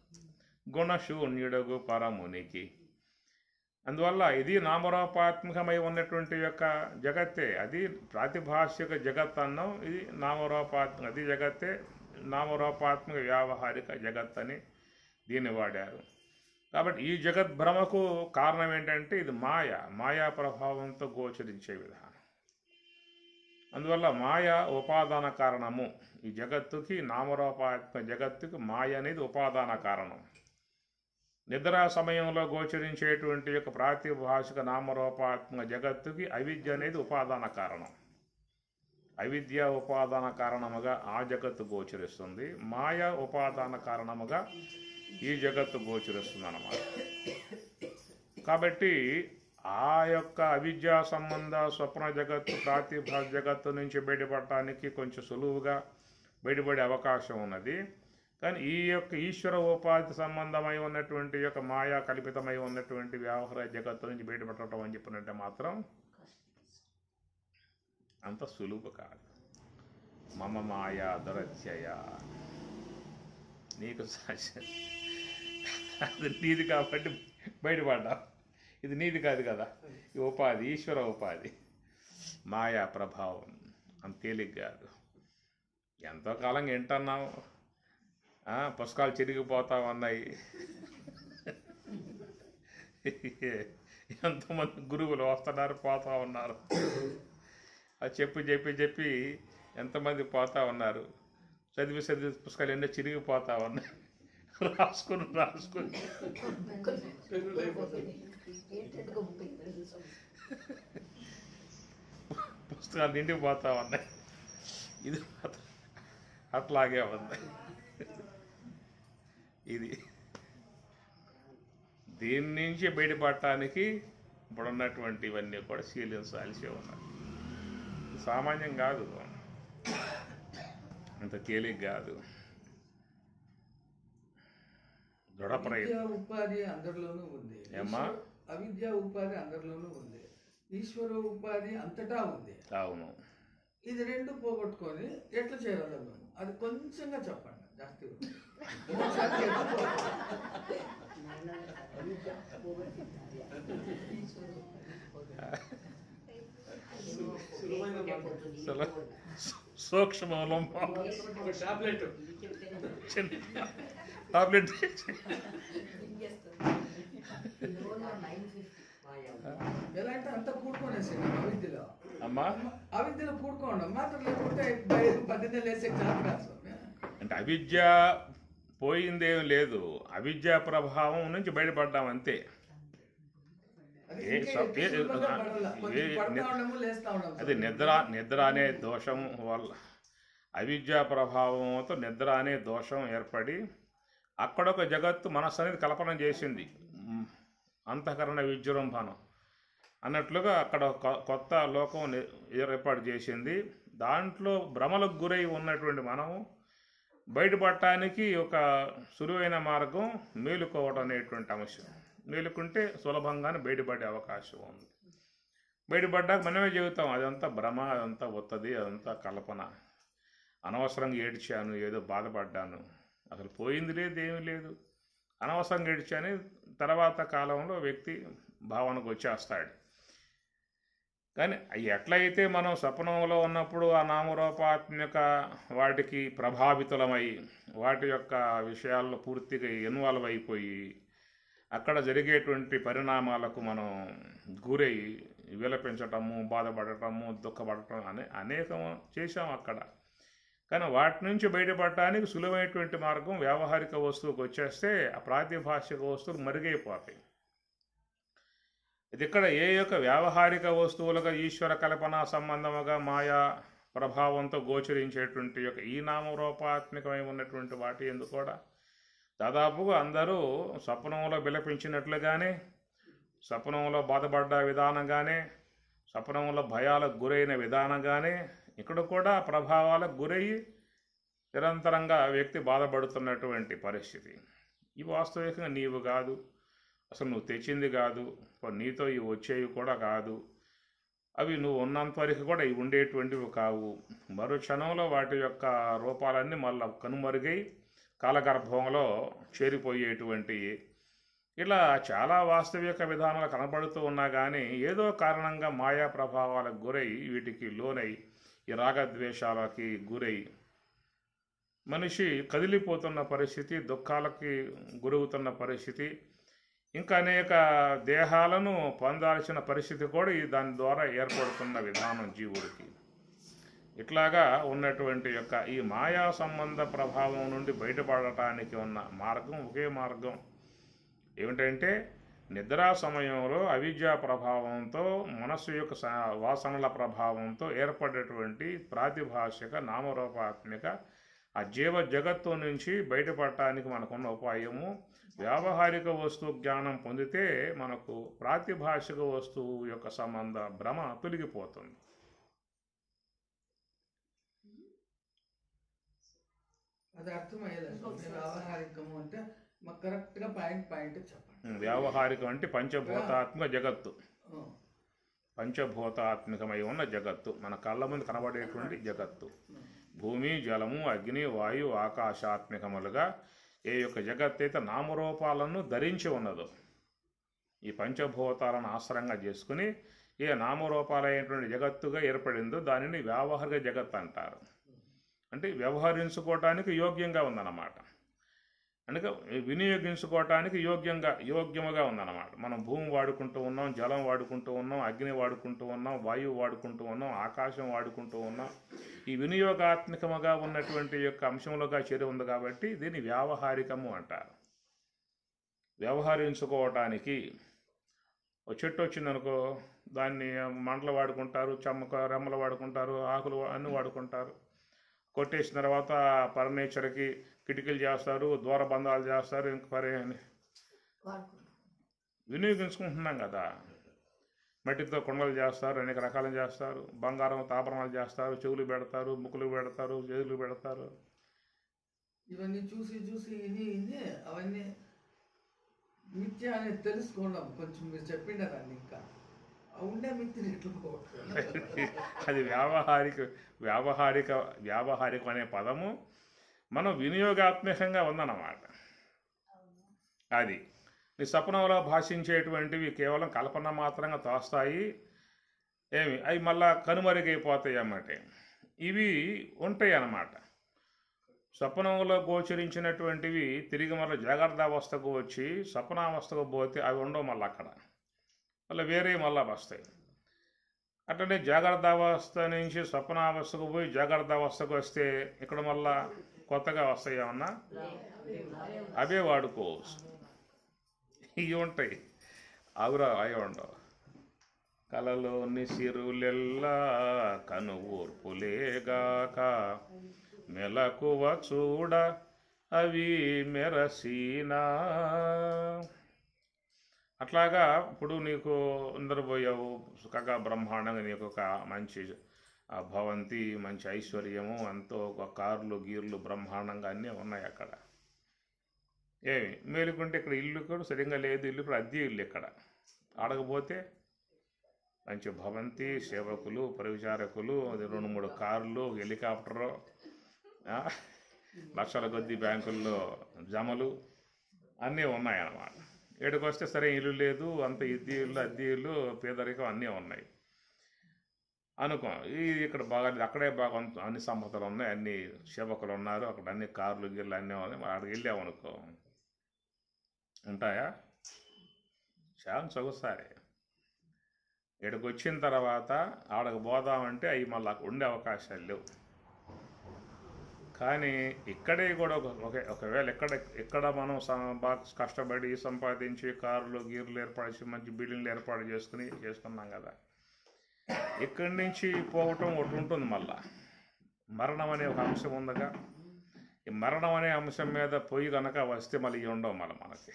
గుణశూన్యుడగు పరమునికి. అందువల్ల ఇది నామరూపాత్మకమై ఉన్నటువంటి యొక్క జగత్తే. అది ప్రాతిభాషిక జగత్ అన్నాం, ఇది నామరూపాత్మక, అది జగత్తే నామరూపాత్మక వ్యావహారిక జగత్ అని దీన్ని వాడారు. కాబట్టి ఈ జగద్భ్రమకు కారణం ఏంటంటే ఇది మాయా ప్రభావంతో గోచరించే విధానం. అందువల్ల మాయ ఉపాదాన కారణము. ఈ జగత్తుకి నామరూపాత్మక జగత్తుకి మాయ అనేది ఉపాదాన కారణం. నిద్రా సమయంలో గోచరించేటువంటి యొక్క ప్రాతిభాషిక నామరూపాత్మక జగత్తుకి అవిద్య అనేది ఉపాదాన కారణం. అవిద్య ఉపాదాన కారణముగా ఆ జగత్తు గోచరిస్తుంది, మాయ ఉపాదాన కారణముగా ఈ జగత్తు గోచరిస్తుంది అన్నమాట. కాబట్టి ఆ యొక్క అవిద్యా సంబంధ స్వప్న జగత్తు ప్రాతిభాష జగత్తు నుంచి బయటపడటానికి కొంచెం సులువుగా బయటపడే అవకాశం ఉన్నది. కానీ ఈ యొక్క ఈశ్వర ఉపాధి సంబంధమై ఉన్నటువంటి యొక్క మాయా కల్పితమై ఉన్నటువంటి వ్యవహార జగత్తు నుంచి బయటపడటం అని చెప్పినట్టే మాత్రం అంత సులువు కాదు. మమ మాయా దురత్యయ, నీకు అది నీది కాబట్టి బయటపడ్డా, ఇది నీది కాదు కదా. ఈ ఉపాధి ఈశ్వర ఉపాధి, మాయా ప్రభావం అంత తేలిక కాదు. ఎంతో కాలంగా వింటున్నావు, పుస్తకాలు చిరిగిపోతా ఉన్నాయి. ఎంతోమంది గురువులు వస్తున్నారు పోతూ ఉన్నారు. అది చెప్పి ఎంతమంది పోతా ఉన్నారు. చదివి పుస్తకాలు ఎన్నో చిరిగిపోతా ఉన్నాయి. రాసుకుని పుస్తకాలు నిండిపోతా ఉన్నాయి. ఇది అట్లాగే ఉంది. ఇది దీని నుంచి బయటపడటానికి ఇప్పుడున్నటువంటి ఇవన్నీ కూడా శీలించాల్సి ఉన్నాయి. సామాన్యం కాదు, అంత తేలిక కాదు. దృఢ ప్రయత్నం. ఉపాధి అందరిలోనూ ఉంది. ఏమ్మా? అవిద్య ఉపాధి అందరిలోనూ ఉంది, ఈశ్వర ఉపాధి అంతటా ఉంది. అవును. ఇది రెండు పోగొట్టుకొని ఎట్లా చేయగలము? అది కొంచెంగా చెప్పండి, జాస్తి సూక్ష్మంలో టాబ్లెట్ ఎలా అంటే అంతా కూడుకొనేసి అవిద్యలో. అమ్మా అవిద్యలో కూడుకోండి మాత్రం, లేకుంటే 18 లేసే కాదు. అంటే అవిద్య పోయిందేం లేదు, అవిద్యా ప్రభావం నుంచి బయటపడ్డాం అంతే. అది నిద్ర అనే దోషం వల్ల, అవిద్యా ప్రభావంతో నిద్ర అనే దోషం ఏర్పడి అక్కడొక జగత్తు మనస్సు అనేది కల్పన చేసింది. అంతఃకరణ విజృంభణం అన్నట్లుగా అక్కడ కొత్త లోకం ఏర్పాటు చేసింది. దాంట్లో భ్రమలకు గురై ఉన్నటువంటి మనము బయటపడటానికి ఒక సులువైన మార్గం మేలుకోవడం అనేటువంటి అంశం. మేలుకుంటే సులభంగానే బయటపడే అవకాశం ఉంది. బయటపడ్డాక మనమే చెబుతాం అదంతా భ్రమ, అదంతా ఒత్తది, అదంతా కల్పన, అనవసరంగా ఏడ్చాను, ఏదో బాధపడ్డాను, అసలు పోయింది లేదు, ఏమీ లేదు, అనవసరంగా ఏడ్చని తర్వాత కాలంలో వ్యక్తి భావనకు వచ్చేస్తాడు. కానీ ఎట్లయితే మనం స్వప్నంలో ఉన్నప్పుడు ఆ నామరూపాత్మక వాటికి ప్రభావితులమై వాటి యొక్క విషయాల్లో పూర్తిగా ఇన్వాల్వ్ అయిపోయి అక్కడ జరిగేటువంటి పరిణామాలకు మనం గురై విలపించటము, బాధపడటము, దుఃఖపడటం అనేకం చేశాం అక్కడ. కానీ వాటి నుంచి బయటపడటానికి సులువైనటువంటి మార్గం వ్యావహారిక వస్తువుకు వచ్చేస్తే ఆ ప్రాతిభాషిక వస్తువులు మరుగైపోతాయి. ఇది ఇక్కడ ఏ యొక్క వ్యావహారిక వస్తువులుగా ఈశ్వర కల్పన సంబంధముగా మాయా ప్రభావంతో గోచరించేటువంటి యొక్క ఈ నామరూపాత్మకమై ఉన్నటువంటి వాటి ఎందుకు కూడా దాదాపుగా అందరూ స్వప్నంలో విలపించినట్లుగానే, స్వప్నంలో బాధపడ్డ విధానంగానే, స్వప్నంలో భయాలకు గురైన విధానంగానే ఇక్కడ కూడా ప్రభావాలకు గురయ్యి నిరంతరంగా వ్యక్తి బాధపడుతున్నటువంటి పరిస్థితి. ఇవి వాస్తవికంగా నీవు కాదు, అసలు నువ్వు తెచ్చింది కాదు, నీతో ఇవి వచ్చేవి కూడా కాదు, అవి నువ్వు ఉన్నంత వరకు కూడా ఇవి ఉండేటువంటివి కావు. మరో క్షణంలో వాటి యొక్క రూపాలన్నీ మళ్ళీ కనుమరుగై కాలగర్భంలో చేరిపోయేటువంటి ఇలా చాలా వాస్తవిక విధానాలు కనబడుతూ ఉన్నా కానీ ఏదో కారణంగా మాయా ప్రభావాలకు గురై వీటికి లోనై ఈ రాగద్వేషాలకి గురై మనిషి కదిలిపోతున్న పరిస్థితి, దుఃఖాలకి గురవుతున్న పరిస్థితి, ఇంకా అనేక దేహాలను పొందాల్సిన పరిస్థితి కూడా దాని ద్వారా ఏర్పడుతున్న విధానం జీవుడికి. ఇట్లాగా ఉన్నటువంటి యొక్క ఈ మాయా సంబంధ ప్రభావం నుండి బయటపడటానికి ఉన్న మార్గం ఒకే మార్గం ఏమిటంటే నిద్రా సమయంలో అవిద్యా ప్రభావంతో మనస్సు యొక్క వాసనల ప్రభావంతో ఏర్పడేటువంటి ప్రాతిభాషిక నామరూపాత్మిక ఆ జీవ జగత్తు నుంచి బయటపడటానికి మనకున్న ఉపాయము వ్యావహారిక వస్తువు జ్ఞానం పొందితే మనకు ప్రాతిభాషిక వస్తువు యొక్క సంబంధ భ్రమ తొలగిపోతుంది. అది అర్థమయ్యేదండి. వ్యావహారికము అంటే మాకు కరెక్ట్గా పాయింట్ చెప్పండి. వ్యావహారికం అంటే పంచభూతాత్మక జగత్తు, పంచభూతాత్మకమై ఉన్న జగత్తు, మన కళ్ళ ముందు కనబడేటువంటి జగత్తు, భూమి, జలము, అగ్ని, వాయు, ఆకాశాత్మకములుగా ఏ యొక్క జగత్తు అయితే నామరూపాలను ధరించి ఉన్నదో, ఈ పంచభూతాలను ఆశ్రయంగా చేసుకుని ఏ నామరూపాలైనటువంటి జగత్తుగా ఏర్పడిందో దానిని వ్యావహారిక జగత్తు అంటారు. అంటే వ్యవహరించుకోవటానికి యోగ్యంగా ఉందన్నమాట, అందుకే వినియోగించుకోవటానికి యోగ్యముగా ఉందన్నమాట. మనం భూమి వాడుకుంటూ ఉన్నాం, జలం వాడుకుంటూ ఉన్నాం, అగ్ని వాడుకుంటూ ఉన్నాం, వాయువు వాడుకుంటూ ఉన్నాం, ఆకాశం వాడుకుంటూ ఉన్నాం. ఈ వినియోగాత్మకముగా ఉన్నటువంటి యొక్క అంశములుగా చేరి ఉంది కాబట్టి దీన్ని వ్యావహారికము అంటారు. వ్యవహరించుకోవటానికి ఒక చెట్టు వచ్చిందనుకో, దాన్ని మంటలు వాడుకుంటారు, రెమ్మలు వాడుకుంటారు, ఆకులు అన్నీ వాడుకుంటారు. కొట్టేసిన తర్వాత ఫర్నిచర్కి కిటికీలు చేస్తారు, ద్వారబంధాలు చేస్తారు, ఇంక వినియోగించుకుంటున్నాం కదా. మట్టితో కొండలు చేస్తారు, అనేక రకాలు చేస్తారు, బంగారం తాపరణాలు చేస్తారు, చెవులు పెడతారు, ముక్కులు పెడతారు, చేతులు పెడతారు. ఇవన్నీ చూసి ఇన్ని అవన్నీ మిథ్య అనేది తెలుసుకున్నాం. కొంచెం మీరు చెప్పిండారండి, ఇంకా ఉండే మిథ్యని అది వ్యావహారికం అనే పదము మనం వినియోగాత్మకంగా ఉందన్నమాట. అది నీ స్వప్నంలో భాషించేటువంటివి కేవలం కల్పన మాత్రంగా తోస్తాయి, అవి మళ్ళా కనుమరుగైపోతాయి అన్నమాట. ఇవి ఉంటాయి అన్నమాట. స్వప్నంలో గోచరించినటువంటివి తిరిగి మళ్ళీ జాగ్రత్త అవస్థకు వచ్చి స్వప్నావస్థకు పోతే అవి ఉండవు, మళ్ళీ అక్కడ మళ్ళీ వేరే మళ్ళా వస్తాయి. అట్లనే జాగ్రత్త అవస్థ నుంచి స్వప్నావస్థకు పోయి జాగ్రత్త అవస్థకు వస్తే ఇక్కడ మళ్ళా కొత్తగా వస్తాయి ఏమన్నా, అవే వాడుకోవచ్చు. ఇవి ఉంటాయి, అవిరా అవి ఉండవు. కలలోని సిరులెల్లా కనుఊర్పులేగాక మెలకువ చూడ అవి మెరసీనా. అట్లాగా ఇప్పుడు నీకు నిద్రపోయావు, సుఖంగా బ్రహ్మాండంగా నీకు ఒక మంచి భవంతి, మంచి ఐశ్వర్యము, ఎంతో ఒక కార్లు గీర్లు బ్రహ్మాండంగా అన్నీ ఉన్నాయి అక్కడ. మేలుకుంటే ఇక్కడ ఇల్లు కూడా సరిగ్గా లేదు, ఇల్లు ఇప్పుడు అద్దె ఇల్లు. ఇక్కడ ఆడకపోతే మంచి భవంతి, సేవకులు, పరిచారకులు, 2-3 కార్లు, హెలికాప్టరు, లక్షల కొద్ది బ్యాంకుల్లో జమలు, అన్నీ ఉన్నాయన్నమాట. ఇక్కడికి వస్తే సరే ఇల్లు లేదు, అంత ఇద్ది ఇల్లు అద్దె ఇల్లు పేదరికం అన్నీ ఉన్నాయి అనుకో. ఇక్కడ బాగా అక్కడే బాగా అన్ని సంపదలు ఉన్నాయి, అన్ని సేవకులు ఉన్నారు, అక్కడ అన్ని కార్లు గిర్లు అన్నీ ఉన్నాయి. మరి అక్కడికి వెళ్ళామనుకో ఉంటాయా? చాలా సొగసారి. ఇక్కడికి వచ్చిన తర్వాత ఆడకు పోదామంటే అవి మళ్ళీ ఉండే అవకాశాలు లేవు. కానీ ఇక్కడే కూడా ఒకవేళ ఇక్కడ మనం బాగా కష్టపడి సంపాదించి కార్లు గీర్లు ఏర్పాటు మంచి బిల్డింగ్లు ఏర్పాటు చేసుకున్నాం కదా, ఇక్కడి నుంచి పోవటం ఒకటి ఉంటుంది. మళ్ళా మరణం అనే ఒక అంశం ఉందిగా. ఈ మరణం అనే అంశం మీద పోయి కనుక వస్తే మళ్ళీ ఇవి ఉండవు మళ్ళీ మనకి.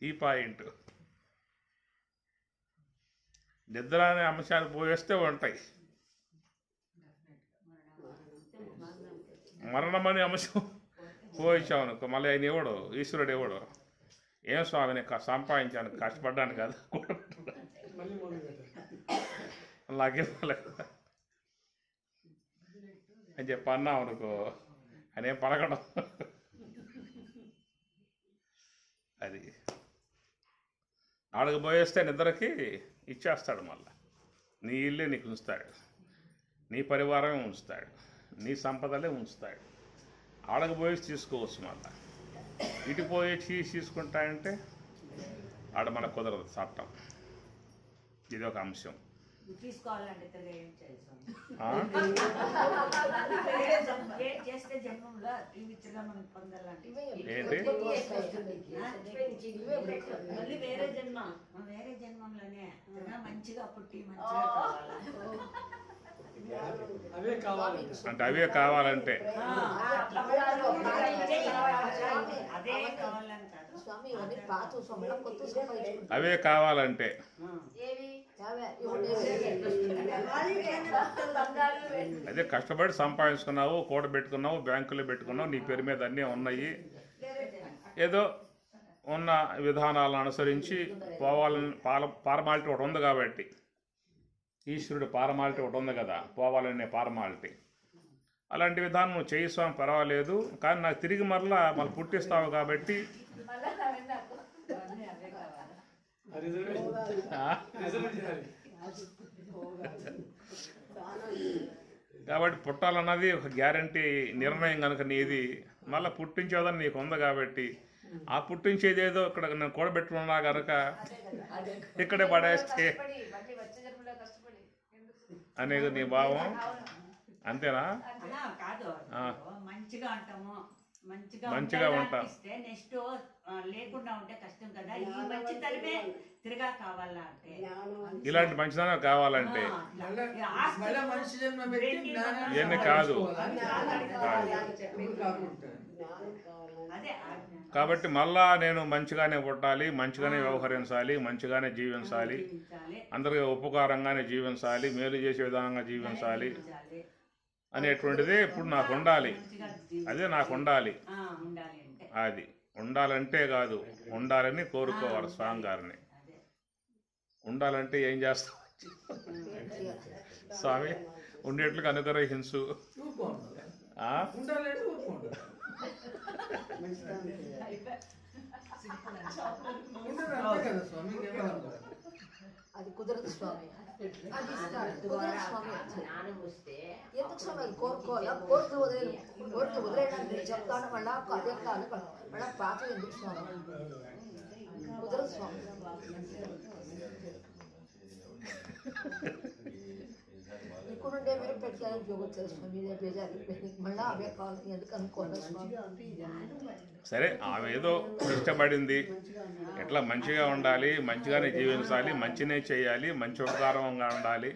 ఈ పాయింట్ నిద్ర అనే అంశాలు పోయేస్తే ఉంటాయి. మరణం అనే అంశం పోయించామనుకో మళ్ళీ ఆయన ఇవ్వడు, ఈశ్వరుడు ఇవ్వడు. ఏం స్వామిని సంపాదించాను కష్టపడ్డాను కదా, అలాగే అని చెప్పి అన్నాం అనుకో అనే పలకడం. అది ఆడకు పోయేస్తే నిద్రకి ఇచ్చేస్తాడు. మళ్ళీ నీ ఇల్లే నీకు ఉంచుతాడు, నీ పరివారమే ఉంచుతాడు, నీ సంపదలే ఉంచుతాడు. ఆడకు పోయేసి తీసుకోవచ్చు. మళ్ళీ ఇటు పోయి తీసుకుంటాయంటే ఆడ మనకు కుదరదు చట్టం. ఇది ఒక అంశం. తీసుకోవాలంటే ఏం చేస్తే జన్మంలో మనం పొందాలంటే మళ్ళీ వేరే జన్మంలోనే మంచిగా పుట్టి మంచిగా అంటే అవే కావాలంటే అవే కావాలంటే అదే కష్టపడి సంపాదించుకున్నావు, కూడబెట్టుకున్నావు, బ్యాంకులో పెట్టుకున్నావు, నీ పేరు మీద అన్నీ ఉన్నాయి. ఏదో ఉన్న విధానాలను అనుసరించి పోవాలని పారమాలిటీ ఒకటి ఉంది కాబట్టి, ఈశ్వరుడు పారమాలిటీ ఒకటి ఉంది కదా, పోవాలనే పారమాలిటీ. అలాంటి విధానం నువ్వు చేయి స్వామి పర్వాలేదు, కానీ నాకు తిరిగి మళ్ళీ పుట్టిస్తావు కాబట్టి కాబట్టి పుట్టాలన్నది ఒక గ్యారంటీ నిర్ణయం కనుక నీది. మళ్ళీ పుట్టించేదని నీకు ఉంది కాబట్టి ఆ పుట్టించేది ఏదో ఇక్కడ నేను కూడబెట్టుకున్నా కనుక ఇక్కడే పడేస్తే అనేది నీ భావం. అంతేనా? మంచిగా ఉంటా నెక్స్ట్ లేకుండా ఉంటే కష్టం కదా. ఈ మంచి తరమే తిరగా కావాలంటే, ఇలాంటి మంచిదనం కావాలంటే ఇవన్నీ కాదు. కాబట్టి మళ్ళా నేను మంచిగానే పుట్టాలి, మంచిగానే వ్యవహరించాలి, మంచిగానే జీవించాలి, అందరికీ ఉపకారంగానే జీవించాలి, మేలు చేసే విధానంగా జీవించాలి అనేటువంటిదే ఇప్పుడు నాకు ఉండాలి. అదే నాకు ఉండాలి. అది ఉండాలంటే కాదు, ఉండాలని కోరుకోవాలి స్వామి గారిని. ఉండాలంటే ఏం చేస్తాం? స్వామి ఉండేట్లుగా అనుగ్రహించు. అది కుదరదు స్వామి. ఎందుకు స్వామి కోరుకోవాలా? కోరిక వదిలేయడానికి చెప్తాను. మళ్ళా అదే కాదు, మళ్ళా పాత ఎందుకు స్వామి? కుదరదు స్వామి. ఇక్కడుండే మీరు పెట్టాలని చూపించారు స్వామి. ఇదే బేజారు మళ్ళీ అవే కావాలి ఎందుకు అనుకోవాలి స్వామి? సరే, ఆమె ఏదో ఇష్టపడింది, ఎట్లా మంచిగా ఉండాలి, మంచిగానే జీవించాలి, మంచినే చేయాలి, మంచి ఉపకారంగా ఉండాలి,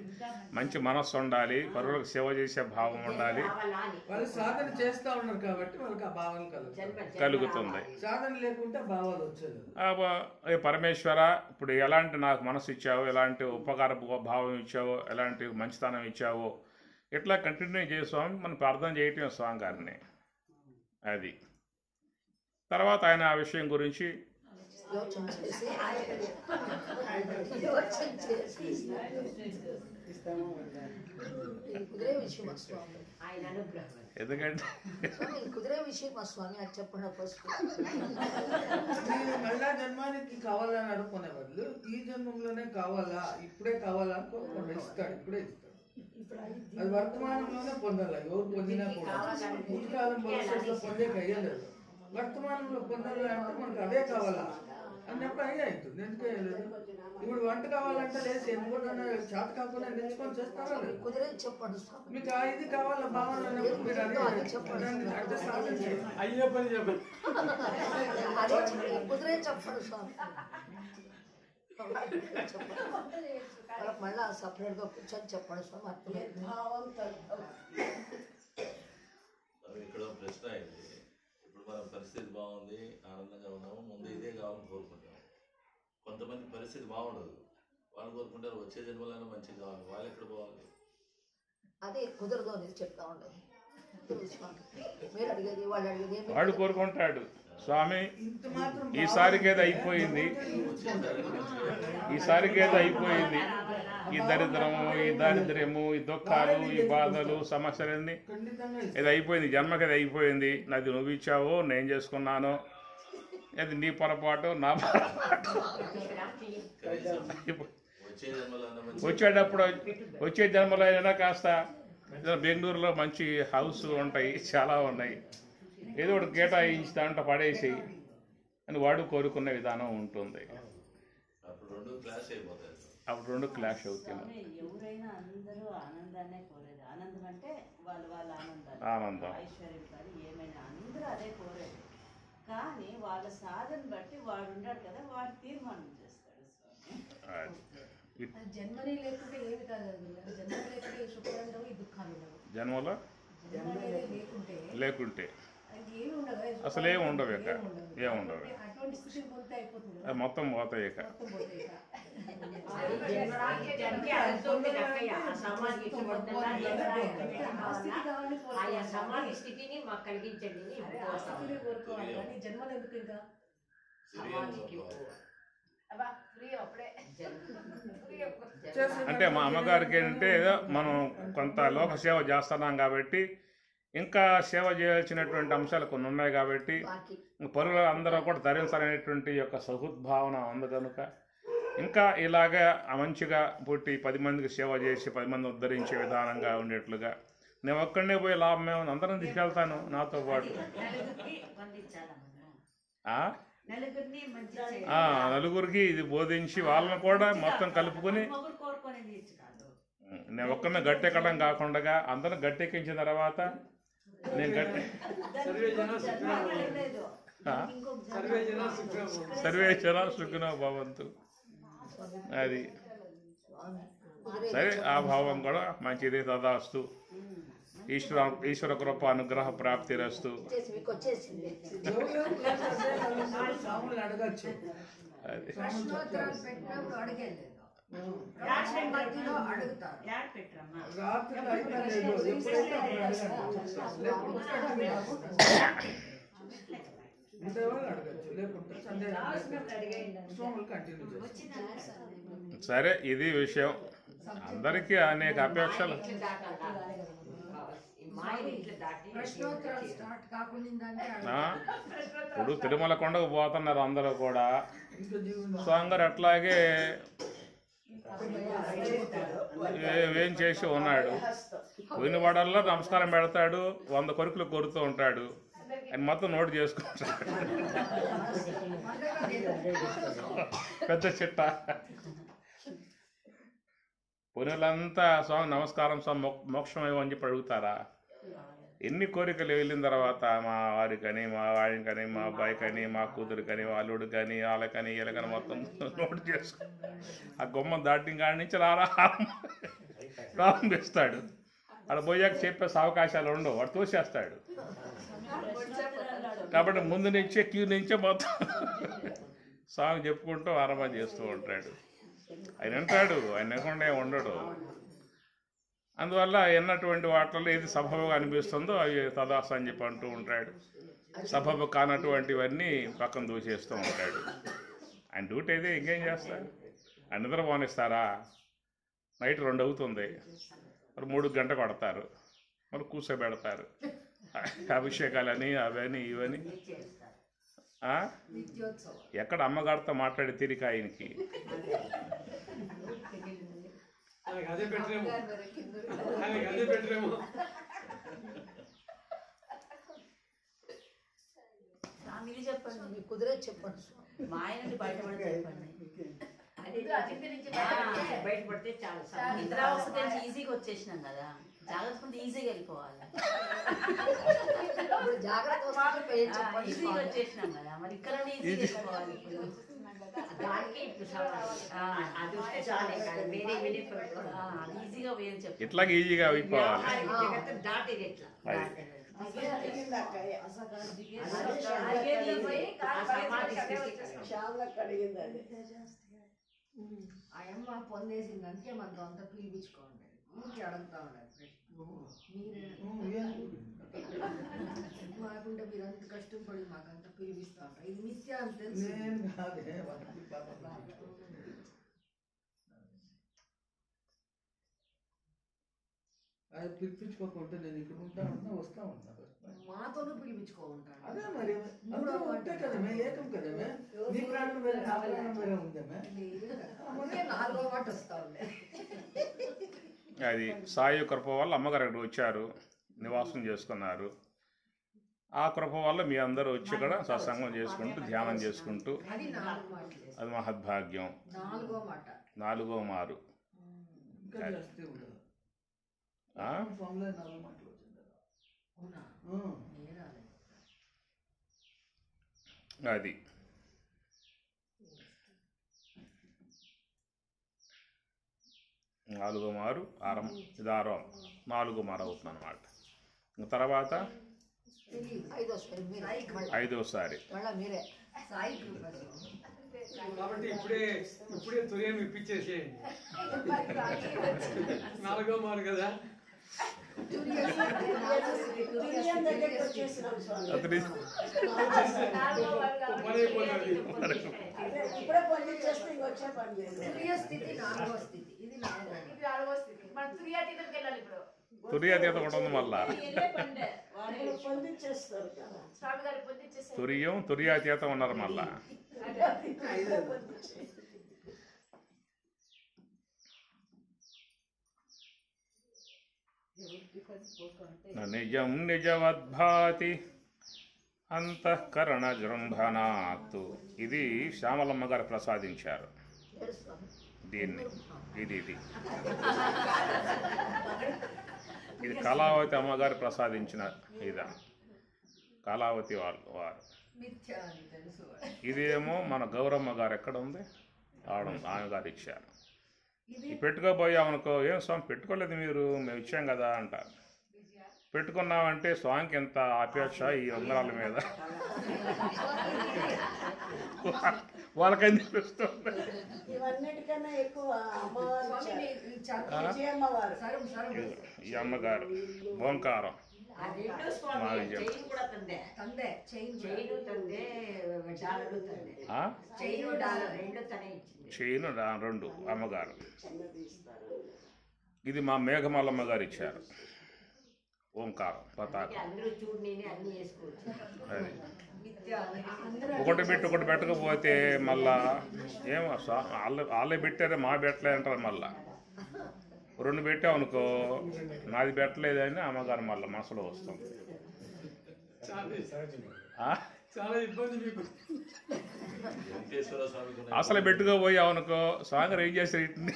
మంచి మనస్సు ఉండాలి, పరువులకు సేవ చేసే భావం ఉండాలి. వాళ్ళు సాధన చేస్తూ ఉన్నారు కాబట్టి వాళ్ళకి ఆ భావాలు కలుగుతుంది. సాధన లేకుంటే భావాలు వచ్చేది. పరమేశ్వర, ఇప్పుడు ఎలాంటి నాకు మనసు ఇచ్చావో, ఎలాంటి ఉపకార భావం ఇచ్చావో, ఎలాంటి మంచితనం ఇచ్చావో, ఇట్లా కంటిన్యూ చేసాము మనం ప్రార్థన చేయటం స్వామి గారిని. అది తర్వాత ఆయన ఆ విషయం గురించి యోచన చేసి యోచన చేసి ఇది కుదిరే విషయమా స్వామి? ఆయన అనుగ్రహం. ఎందుకంటే స్వామి ఇది కుదిరే విషయమా స్వామి అది చెప్పండి ఫస్ట్. మీరు మళ్ళా జన్మానికి కావాలని అనుకునే బదులు ఈ జన్మంలోనే కావాలా, ఇప్పుడే కావాలా అని కోరుకోండి. ఇస్తాడు, ఇప్పుడే ఇస్తాడు. అది వర్తమానంలోనే పొందాలి. ఎవరు పొందినా కూడా భూతకాలం భవిష్యత్తులో పొందే అయ్యలేదు. వర్తమానంలో పొందాలి అంటే మనకు అదే కావాలా అన్నప్పుడు అయ్యే అవుతుంది. ఎందుకు అయ్యలేదు? ఇప్పుడు వంట కావాలంటే లేసి ఎందుకంటే చేత కాకుండా నేర్చుకొని చేస్తారా లేదు? కుదిరే చెప్పండి స్వామి. మీకు ఆ ఇది కావాలా భావన అన్నప్పుడు మీరు అదే దాన్ని అంటే సాధించాలి. అయ్యే పని చెప్పండి. అదే చెప్పండి, కుదిరే చెప్పండి స్వామి. వాళ్ళకి మళ్ళీ సపరేట్గా కూర్చొని చెప్పండి స్వామి. అర్థమైంది. ఇక్కడ ఒక ప్రశ్న అయింది. ఇప్పుడు మన పరిస్థితి బాగుంది, ఆనందంగా ఉన్నాము, ముందు ఇదే కావాలని కోరుకుంటాం. కొంతమంది పరిస్థితి బాగుండదు, వాళ్ళు కోరుకుంటారు వచ్చే జన్మలైనా మంచిగా కావాలి. వాళ్ళు ఎక్కడ పోవాలి? అదే కుదరదు అనేది చెప్తా ఉండదు స్వామి. మీరు అడిగేది వాళ్ళు అడిగేది ఏమి వాడు కోరుకుంటాడు, స్వామి ఇంత మాత్రం ఈసారికి ఏదో అయిపోయింది, ఈసారికి ఏదో అయిపోయింది, ఈ దరిద్రము, ఈ దారిద్ర్యము, ఈ దుఃఖాలు, ఈ బాధలు, సమస్యలన్నీ ఖండితంగా ఇది అయిపోయింది, జన్మకి అది అయిపోయింది, నాది నువ్వు ఇచ్చావు, నేను చేసుకున్నాను, అది నీ పొరపాటు, నా పొరపాటు. కనీసం వచ్చే జన్మలైనా మంచి వచ్చే జన్మలో అయినా కాస్త ఏదైనా బెంగళూరులో మంచి హౌస్ ఉంటాయి, చాలా ఉన్నాయి, ఏదో ఒకటి కేటాయించుతా పడేసి అని వాడు కోరుకునే విధానం ఉంటుంది. అప్పుడు రెండు క్లాష్ అయిపోతాయి. అప్పుడు రెండు క్లాష్ అవుతాయి. ఎవరైనా అందరూ ఆనందాన్నే కోరేది. ఆనందం అంటే వాళ్ళ ఆనందాలు, ఆనందం. ఐశ్వర్యం కానీ ఏమైనా అందరూ అదే కోరేది. కానీ వాళ్ళ సాధన బట్టి వాడు ఉన్నాడు కదా, వాడు తీర్మానం చేస్తాడు స్వామి. జన్మనే లేకుంటే ఏమి కాదు. జన్మ లేకుంటే ఈ సుఖాలు ఉండవు, ఈ దుఃఖాలు ఉండవు. జన్మలో జన్మ అనేది లేకుంటే అది ఏమి ఉండదు, అసలు ఏమి ఉండవు ఇక, ఏముండవు, అటువంటి స్థితికి పొందితే అయిపోతుంది కదా. అది మొత్తం పోతాయి ఇక. మొత్తం పోతే ఇక. జన్మరాహిత్యానికి అర్థం లెక్కయ్య. ఆ సమాధి ఆ స్థితి కావాలని ఆయా కోరుకోవాలి. సమాధి స్థితిని మాకు కలిగించండి. అదే ఆ స్థితిని కోరుకోవాలి కానీ జన్మలు ఎందుకు ఇంకా? అంటే మా అమ్మగారికి ఏంటంటే ఏదో మనం కొంత లోక సేవ చేస్తున్నాం కాబట్టి ఇంకా సేవ చేయాల్సినటువంటి అంశాలు కొన్ని ఉన్నాయి కాబట్టి బాకీ పరులు అందరూ కూడా ధరించాలనేటువంటి యొక్క సహృద్భావన ఉంది కనుక ఇంకా ఇలాగా మంచిగా పుట్టి 10 మందికి సేవ చేసి 10 మంది ఉద్ధరించే విధానంగా ఉండేట్లుగా నేను ఒక్కడనే పోయి లాభం ఏమో అందరం తీసుకెళ్తాను నాతో పాటు. నలుగురిని మంచి నలుగురికి ఇది బోధించి వాళ్ళని కూడా మొత్తం కలుపుకొని కోరుకునేది కాదు. నేను ఒక్కరిని గట్టెక్కడం కాకుండా అందరం గట్టెక్కించిన తర్వాత నేను సర్వే జన సుఖినో భవంతు, అది సరే ఆ భావం కూడా మంచిది. తదాస్తు. ఈశ్వర కృప అనుగ్రహ ప్రాప్తిరస్తు. మీకు వచ్చేసింది. సాములు అడగచ్చు. అది ప్రశ్నోత్తరాలు పెట్టినప్పుడు అడిగేది మధ్యలో అడుగుతారు. రాత్రి అయిపోలేదు, ఎప్పుడైతే అప్పుడు అడగండి. లేకుంటే మిగతా వాళ్ళు అడగచ్చు, లేకుంటే సందేహం స్వాములు కంటిన్యూ చేస్తారు. సరే ఇది విషయం. అందరికీ అనేక అపేక్షలు. ప్రశ్నోత్తరాలు స్టార్ట్ కాకుండా ఇప్పుడు తిరుమల కొండకు పోతున్నారు అందరూ కూడా. ఇంకా జీవనం స్వామి అట్లాగే ఏం చేసి ఉన్నాడు. పోయిన వాడల్లో నమస్కారం పెడతాడు, 100 కొరుకులు కొరుతూ ఉంటాడు, ఆయన మొత్తం నోటు చేసుకుంటాడు. పెద్ద చిట్ట. పోయినలంతా స్వామి నమస్కారం, స్వామి మోక్షం ఏమని చెప్పి అడుగుతారా? ఎన్ని కోరికలు వెళ్ళిన తర్వాత మా వారికని, మా వాడికని, మా అబ్బాయికని, మా కూతురికని, మా అల్లుడికి కానీ, వాళ్ళకని వీళ్ళకని మొత్తం నోటు చేసుకో ఆ గుమ్మం దాటిన కాడి నుంచి ప్రారంభిస్తాడు. అక్కడ పోయాక చెప్పేసి అవకాశాలు ఉండవు, వాడు తోసేస్తాడు. కాబట్టి ముందు నుంచే క్యూ నుంచే మొత్తం సాంగ్ చెప్పుకుంటూ ఆరంభం చేస్తూ ఉంటాడు. ఆయన అంటాడు, ఆయన లేకుండా ఉండడు. అందువల్ల ఎన్నటువంటి వాటిల్లో ఏది సబబుగా అనిపిస్తుందో అవి తదాస అని చెప్పి అంటూ ఉంటాడు. సబబు కానటువంటివన్నీ పక్కన దూచేస్తూ ఉంటాడు. ఆయన డ్యూటీ అయితే ఇంకేం చేస్తారు? ఆయన నిద్ర పోనిస్తారా? నైట్ 2 అవుతుంది, మరి 3 గంట కొడతారు, మరి కూర్చోబెడతారు, అభిషేకాలని అవని ఇవని. ఎక్కడ అమ్మగారితో మాట్లాడే తీరిక ఆయనకి? మీరు చెప్పండి, మీకు కుదిరే చెప్పండి. మా ఆయన నుండి బయటపడి చెప్పండి. బయటపడితే చాలా నిద్రావస్థ నుంచి ఈజీగా వచ్చేసినాం కదా, జాగ్రత్త కొంత ఈజీగా వెళ్ళిపోవాలి. ఇప్పుడు జాగ్రత్త వస్తే పేరు చెప్పండి. ఈజీగా వచ్చేసినాం కదా, మరి ఇక్కడ నుండి ఈజీగా వెళ్ళిపోవాలి. ఇప్పుడు దానికి ఇప్పుడు అది వస్తే చాలే కాదు, వేరే వేరే అది ఈజీగా వేయని చెప్పి ఇట్లాగే ఈజీగా అయిపోవాలి. దాటేది ఎట్లా ఆయమ్మ పొందేసింది అంతే, మనతో అంతా పీలిపించుకోండి, ఊరికి అడుగుతా ఉండాలి. మాకుంటే మీరు అంత కష్టపడి మాకంతా పీలిపిస్తూ ఉంటారు. ఇది మిథ్య అని తెలుసు. నేను కాదే వాళ్ళకి పాపం. అది పిలిపించుకోకుంటే నేను ఇక్కడ ఉంటా వస్తా ఉంటా. మాతోనూ పిలిపించుకోమంటారు. అదే మరి అందరూ ఉంటే కదమే, ఏకం కదమే. నీ ప్రాణం వేరే, నా ప్రాణం వేరే ఉందమే. అందుకే 4వ మాట వస్తా ఉండే. అది సాయి కృప వల్ల అమ్మగారు అక్కడ వచ్చారు, నివాసం చేసుకున్నారు. ఆ కృప వల్ల మీ అందరూ వచ్చి ఇక్కడ సత్సంగం చేసుకుంటూ ధ్యానం చేసుకుంటూ, అది 4 మాటలు. అది మహద్భాగ్యం. 4వ మాట 4వ మారు. ఇంకా జాస్తి ఉండదు. ఆ? స్వామిలో 4 మాటలు వచ్చింది. అవునా? నేరాలే. అది 4వ మారు ఇది 4వ మారు అవుతుంది అన్నమాట. తర్వాత ఐదోసారి మీరే. 5వసారి మళ్ళా మీరే. సాయి కృప. కాబట్టి ఇప్పుడే తుర్యం ఇప్పించేసేయండి. 4వ మారు కదా. అతని తురియ స్థితి 4వ స్థితి. ఇది 4వ స్థితి. తుర్యాతీత కూడా ఉంది. మళ్ళా తురియం తుర్యాతీతం ఉన్నారు మళ్ళా. నిజం నిజవద్భాతి అంతఃకరణ జృంభనాత్. ఇది శ్యామలమ్మ గారు ప్రసాదించారు దీన్ని. ఇది కళావతి అమ్మగారు ప్రసాదించిన ఇద, కళావతి వారు. మిథ్య అని తెలుసు. ఇదేమో మన గౌరమ్మ గారు ఎక్కడ ఉంది, ఆమె గారు ఇచ్చారు. ఈ పెట్టుకోబోయామనుకో, ఏం స్వామి పెట్టుకోలేదు మీరు, మేము ఇచ్చాం కదా అంటారు. పెట్టుకున్నామంటే స్వామికి ఎంత అపేక్ష ఈ ఉంగరాల మీద, వాళ్ళకైనా తెలుస్తుంది. ఇవన్నిటికన్నా ఎక్కువ ఈ అమ్మగారు ఓంకారం చైను 2 అమ్మగారు. ఇది మా మేఘమాలమ్మ గారు ఇచ్చారు ఓంకారం పతాకం. అది ఒకటి పెట్టకపోతే మళ్ళా ఏమో వాళ్ళే పెట్టారే మా పెట్టలే అంటారు. మళ్ళా 2 పెట్టామనుకో, నాది పెట్టలేదని అమ్మగారు మళ్ళీ మనసులో వస్తుంది. చాలా ఇబ్బంది మీకు. అసలు పెట్టుకోపోయామనుకో, స్వామి ఏం చేశారు, ఇట్ని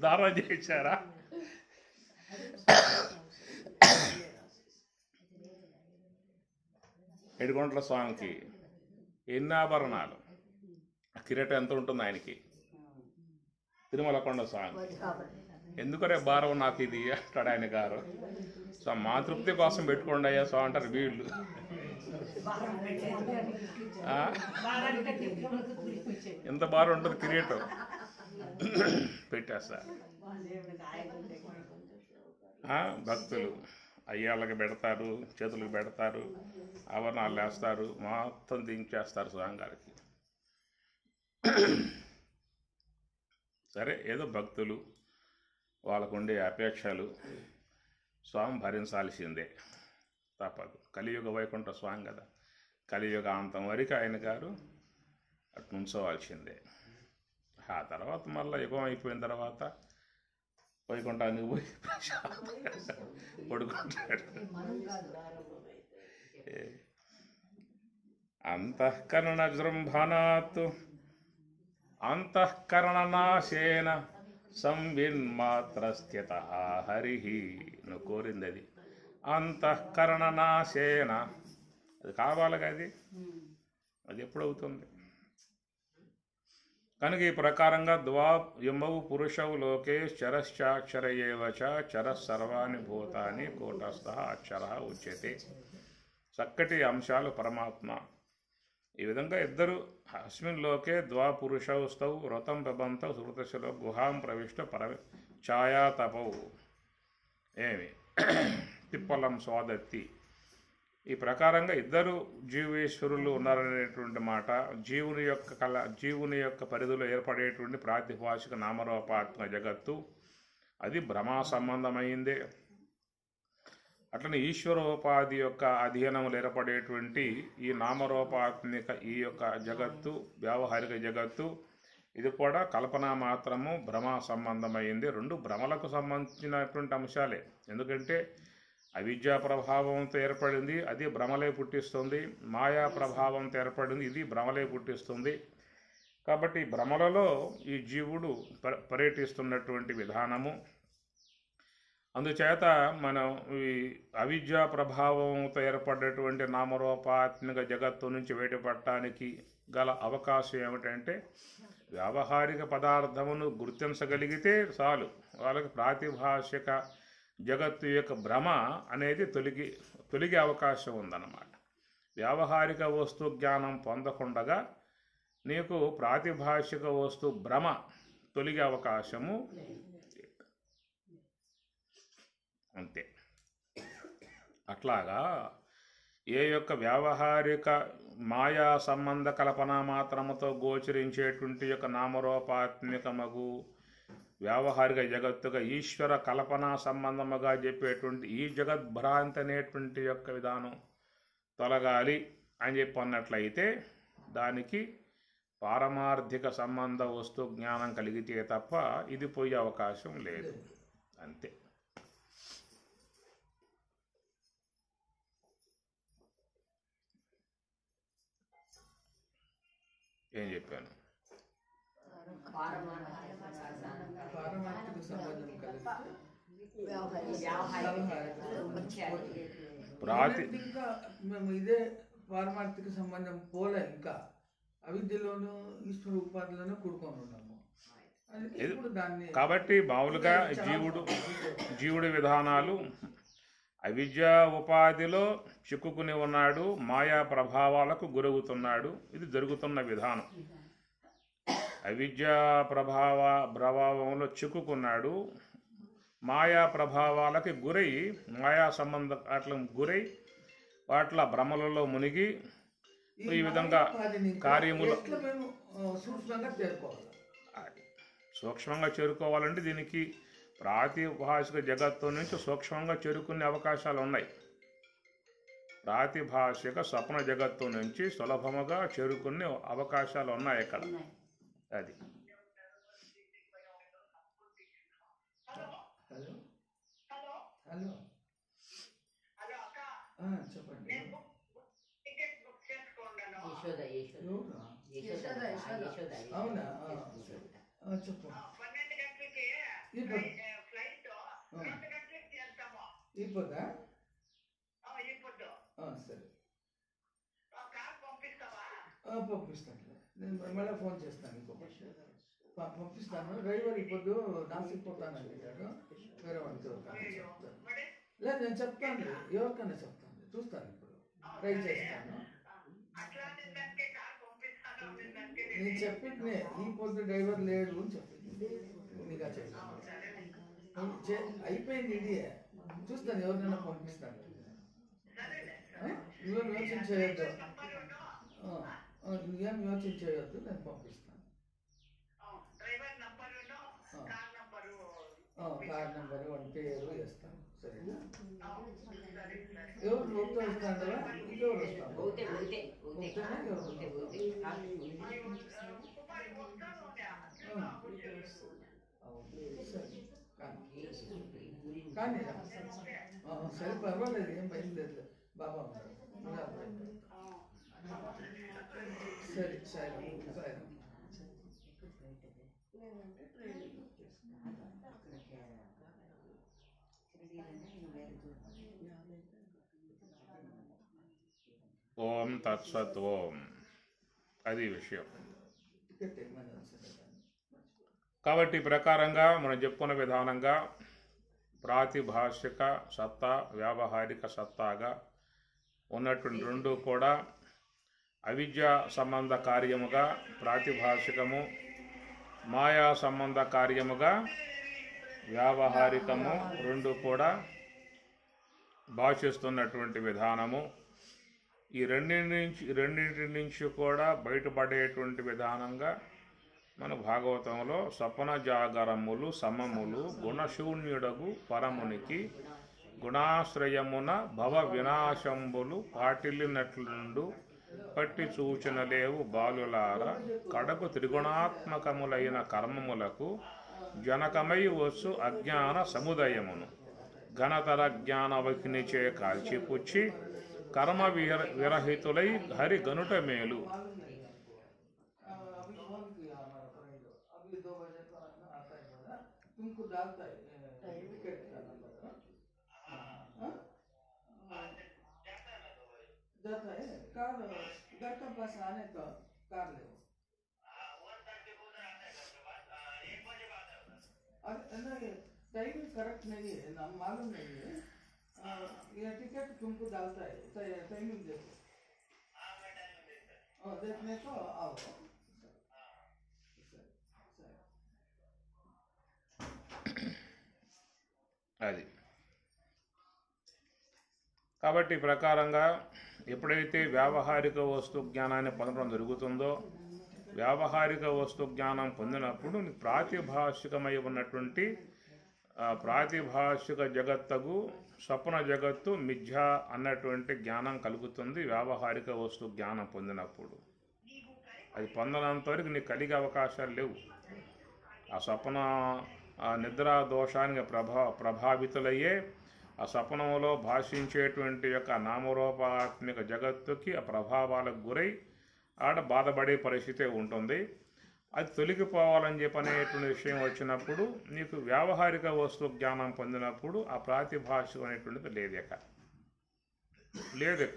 దారం చేయించారా. ఏడుకొండల స్వామికి ఎన్ని ఆభరణాలు, కిరీటం ఎంత ఉంటుంది ఆయనకి. తిరుమల కొండ స్వామి ఎందుకరే భారం నాకు ఇది అంటాడు ఆయన గారు. సో మా తృప్తి కోసం పెట్టుకోండి అయ్యా స్వామి అంటారు వీళ్ళు. ఎంత భారం ఉంటుంది కిరీటం. పెట్టేస్తారు. దేవుడికి ఆయన భక్తులు అయ్యాళ్ళకి పెడతారు, చేతులకు పెడతారు, ఆవరణాలు వేస్తారు, మొత్తం దించేస్తారు స్వామివారికి. సరే, ఏదో భక్తులు వాళ్ళకు ఉండే అపేక్షలు స్వామి భరించాల్సిందే, తప్పదు. కలియుగ వైకుంఠ స్వామి కదా, కలియుగ అంతం వరకు ఆయన గారు అటు నుంచోవాల్సిందే. ఆ తర్వాత మళ్ళీ యుగం అయిపోయిన తర్వాత వైకుంఠానికి పోయి పడుకుంటాడు. అంతఃకరణ జృంభణాత్ అంతఃకరణనాశేన సంవిన్మాత్ర స్థిత హరి. నువ్వు కోరింది అది, అంతఃకరణనాశేన. అది కావాలి కదా, అది ఎప్పుడవుతుంది? కనుక ఈ ప్రకారంగా ద్వాయమౌ పురుషౌ లోకే చరశ్చాక్షర ఏవచ చరః సర్వాణి భూతాని కూటస్థ అక్షర ఉచ్యతే. చక్కటి అంశాలు పరమాత్మ. ఈ విధంగా ఇద్దరు అస్మిన్ లోకే ద్వాపురుషౌ స్తౌ వ్రతం పిబంతౌ సుకృతశలో గుహాం ప్రవిష్ట ఛాయాతపౌ. ఏమి తిప్పలం స్వాదత్తి. ఈ ప్రకారంగా ఇద్దరు జీవేశ్వరులు ఉన్నారనేటువంటి మాట జీవుని యొక్క పరిధిలో ఏర్పడేటువంటి ప్రాతిభాషిక నామరూపాత్మక జగత్తు అది భ్రమా సంబంధమైందే. అట్లనే ఈశ్వరోపాధి యొక్క అధీనంలో ఏర్పడేటువంటి ఈ నామరూపాత్మిక ఈ యొక్క జగత్తు, వ్యావహారిక జగత్తు, ఇది కూడా కల్పన మాత్రము, భ్రమా సంబంధమైంది. రెండు భ్రమలకు సంబంధించినటువంటి అంశాలే. ఎందుకంటే అవిద్యా ప్రభావంతో ఏర్పడింది, అది భ్రమలే పుట్టిస్తుంది. మాయా ప్రభావంతో ఏర్పడింది, ఇది భ్రమలే పుట్టిస్తుంది. కాబట్టి భ్రమలలో ఈ జీవుడు పర్యటిస్తున్నటువంటి విధానము. అందుచేత మనం ఈ అవిద్యా ప్రభావంతో ఏర్పడేటువంటి నామరూపాత్మిక జగత్తు నుంచి బయటపడటానికి గల అవకాశం ఏమిటంటే వ్యావహారిక పదార్థమును గుర్తించగలిగితే చాలు, వాళ్ళకి ప్రాతిభాషిక జగత్తు యొక్క భ్రమ అనేది తొలగే అవకాశం ఉందన్నమాట. వ్యావహారిక వస్తు జ్ఞానం పొందకుండగా నీకు ప్రాతిభాషిక వస్తు భ్రమ తొలగే అవకాశము అంతే. అట్లాగా ఏ యొక్క వ్యావహారిక మాయా సంబంధ కల్పన మాత్రముతో గోచరించేటువంటి యొక్క నామరూపాత్మికమగు వ్యావహారిక జగత్తుగా ఈశ్వర కల్పన సంబంధముగా చెప్పేటువంటి ఈ జగద్భ్రాంతి అనేటువంటి యొక్క విధానం తొలగాలి అని చెప్పి అన్నట్లయితే దానికి పారమార్థిక సంబంధ వస్తు జ్ఞానం కలిగితే తప్ప ఇది పోయే అవకాశం లేదు, అంతే. ఏం చెప్పాను? పారమార్థిక సంబంధం కలిగి ఇంకా మేము ఇదే పారమార్థిక సంబంధం పోలే, ఇంకా అవిద్యలోను ఈశ్వర ఉపాధిలోనూ కూడుకొని ఉన్నాము. ఇప్పుడు దాన్ని కాబట్టి మామూలుగా జీవుడి విధానాలు అవిద్యా ఉపాధిలో చిక్కుకుని ఉన్నాడు, మాయా ప్రభావాలకు గురవుతున్నాడు. ఇది జరుగుతున్న విధానం. అవిద్యా ప్రభావంలో చిక్కుకున్నాడు, మాయా ప్రభావాలకి గురై మాయా సంబంధ అట్లా గురై వాట్ల భ్రమలలో మునిగి ఈ విధంగా కార్యములు సూక్ష్మంగా చేరుకోవాలంటే దీనికి ప్రాతిభాషిక జగత్తు నుంచి సూక్ష్మంగా చేరుకునే అవకాశాలు ఉన్నాయి. ప్రాతిభాషిక స్వప్న జగత్తు నుంచి సులభముగా చేరుకునే అవకాశాలు ఉన్నాయి ఇక్కడ. అది చెప్పండి. అవునా? చెప్పు. ఇప్పుడా? సరే, పంపిస్తాను. నేను మళ్ళీ ఫోన్ చేస్తాను. ఇంకో పంపిస్తాను. డ్రైవర్ ఇప్పుడు నాసిక్ పోతాను అంటాడు, వేరే వాళ్ళకి లేదు. నేను చెప్తాను, ఎవరికైనా చెప్తాను, చూస్తాను. ఇప్పుడు ట్రై చేస్తాను. నేను చెప్పింది ఈ పొద్దు డ్రైవర్ లేడు అని చెప్పింది నీగా చెప్పాను అయిపోయింది ఇది చూస్తాను ఎవరినైనా పంపిస్తాను నువ్వేం యోచన చేయొద్దు నువ్వేం యోచన చేయొద్దు నేను పంపిస్తాను కార్ నెంబర్ వన్ పేరు వేస్తాను సరేనా ఎవరు లోపల వస్తారా ఇంకెవరు వస్తాను కానీ సరే పర్వాలేదు ఏం బయలుదేరలేదు బాబా సరే సరే సరే ఓం తత్సత్ ఓం. అది విషయం. కాబట్టి ఈ ప్రకారంగా మనం చెప్పుకున్న విధానంగా ప్రాతిభాషిక సత్తా వ్యావహారిక సత్తాగా ఉన్నటువంటి రెండు కూడా అవిద్య సంబంధ కార్యముగా ప్రాతిభాషికము, మాయా సంబంధ కార్యముగా వ్యావహారికము రెండు కూడా భాషిస్తున్నటువంటి విధానము. ఈ రెండింటి నుంచి కూడా బయటపడేటువంటి విధానంగా మన భాగవతంలో సపన జాగరములు సమములు గుణశూన్యుడగు పరమునికి గుణాశ్రయమున భవ వినాశంబులు పాటిల్లినట్లుండు పట్టి సూచనలేవు బాలులార కడకు త్రిగుణాత్మకములైన కర్మములకు జనకమై వచ్చు అజ్ఞాన సముదయమును ఘనతర జ్ఞానవకినిచే కాల్చిపుచ్చి కర్మ విరహితులై హరి గనుట మేలు. तुमको डालता है टिकट का नंबर जाता है कार घर का पास आने का कार ले अरे टाइम करेक्ट नहीं है ना मालूम नहीं है ये टिकट तुमको डालता है टाइमिंग देखो देखने को आओ. అది కాబట్టి ప్రకారంగా ఎప్పుడైతే వ్యావహారిక వస్తు జ్ఞానాన్ని పొందడం జరుగుతుందో, వ్యావహారిక వస్తు జ్ఞానం పొందినప్పుడు ప్రాతిభాషికమై ఉన్నటువంటి ప్రాతిభాషిక జగత్తగు స్వప్న జగత్తు మిథ్య అన్నటువంటి జ్ఞానం కలుగుతుంది. వ్యావహారిక వస్తు జ్ఞానం పొందినప్పుడు అది పొందనంత వరకు నీకు కలిగే అవకాశాలు లేవు. ఆ స్వప్న నిద్రా దోషానికి ప్రభావితులయ్యే ఆ స్వప్నంలో భాషించేటువంటి యొక్క నామరూపాత్మిక జగత్తుకి ఆ ప్రభావాలకు గురై ఆడ బాధపడే పరిస్థితి ఉంటుంది. అది తొలగిపోవాలని చెప్పనేటువంటి విషయం వచ్చినప్పుడు నీకు వ్యావహారిక వస్తు జ్ఞానం పొందినప్పుడు ఆ ప్రాతిభాషికం అనేటువంటిది లేదిక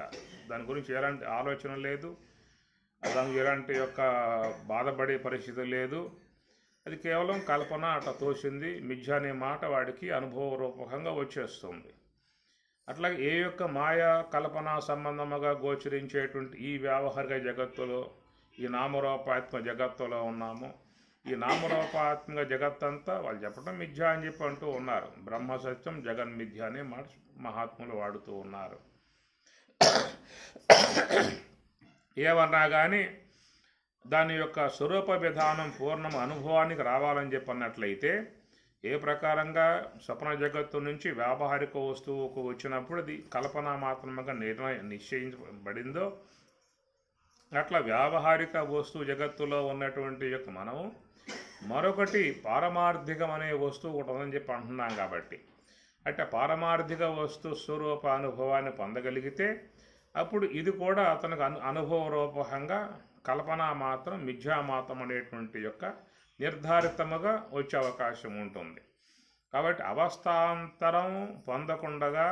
దాని గురించి ఎలాంటి ఆలోచన లేదు, దానికి ఎలాంటి యొక్క బాధపడే పరిస్థితి లేదు. అది కేవలం కల్పన అట్లా తోచింది మిథ్య అనే మాట వాడికి అనుభవరూపకంగా వచ్చేస్తుంది. అట్లాగే ఏ యొక్క మాయా కల్పన సంబంధముగా గోచరించేటువంటి ఈ వ్యావహారిక జగత్తులో ఈ నామరూపాత్మక జగత్తులో ఉన్నాము. ఈ నామరూపాత్మక జగత్తంతా వాళ్ళు చెప్పడం మిథ్య అని చెప్పి అంటూ ఉన్నారు. బ్రహ్మ సత్యం జగన్మిథ్య అనే మాట మహాత్ములు వాడుతూ ఉన్నారు. ఏమన్నా కానీ దాని యొక్క స్వరూప విధానం పూర్ణం అనుభవానికి రావాలని చెప్పన్నట్లయితే ఏ ప్రకారంగా స్వప్న జగత్తు నుంచి వ్యావహారిక వస్తువుకు వచ్చినప్పుడు అది కల్పన మాత్రముగా నిశ్చయించబడిందో అట్లా వ్యావహారిక వస్తువు జగత్తులో ఉన్నటువంటి యొక్క మనము మరొకటి పారమార్థికం అనే వస్తువు ఒకటి ఉందని చెప్పి అంటున్నాం. కాబట్టి అంటే పారమార్థిక వస్తు స్వరూప అనుభవాన్ని పొందగలిగితే అప్పుడు ఇది కూడా అతనికి అనుభవరూపకంగా కల్పన మాత్రం మిథ్యామాత్రం అనేటువంటి యొక్క నిర్ధారితముగా వచ్చే అవకాశం ఉంటుంది. కాబట్టి అవస్థాంతరం పొందకుండగా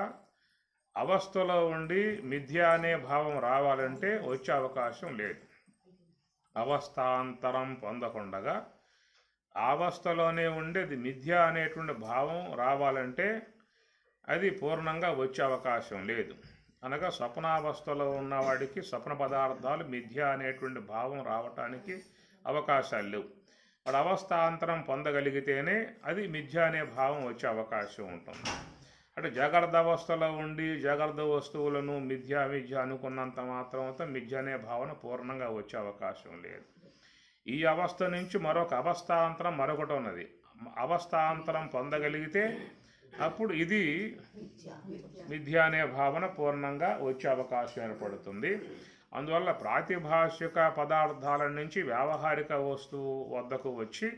అవస్థలో ఉండి మిథ్య అనే భావం రావాలంటే వచ్చే అవకాశం లేదు. అవస్థాంతరం పొందకుండగా అవస్థలోనే ఉండేది మిథ్య అనేటువంటి భావం రావాలంటే అది పూర్ణంగా వచ్చే అవకాశం లేదు. అనగా స్వప్నావస్థలో ఉన్నవాడికి స్వప్న పదార్థాలు మిథ్య అనేటువంటి భావం రావటానికి అవకాశాలు లేవు. వాడు అవస్థాంతరం పొందగలిగితేనే అది మిథ్య అనే భావం వచ్చే అవకాశం ఉంటుంది. అంటే జాగ్రత్త అవస్థలో ఉండి జాగ్రత్త వస్తువులను మిథ్య అనుకున్నంత మాత్రంతో మిథ్య అనే భావన పూర్ణంగా వచ్చే అవకాశం లేదు. ఈ అవస్థ నుంచి మరొక అవస్థాంతరం మరొకటి ఉన్నది. అవస్థాంతరం పొందగలిగితే అప్పుడు ఇది మిథ్య అనే భావన పూర్ణంగా వచ్చే అవకాశం ఏర్పడుతుంది. అందువల్ల ప్రాతిభాషిక పదార్థాల నుంచి వ్యావహారిక వస్తువు వద్దకు వచ్చి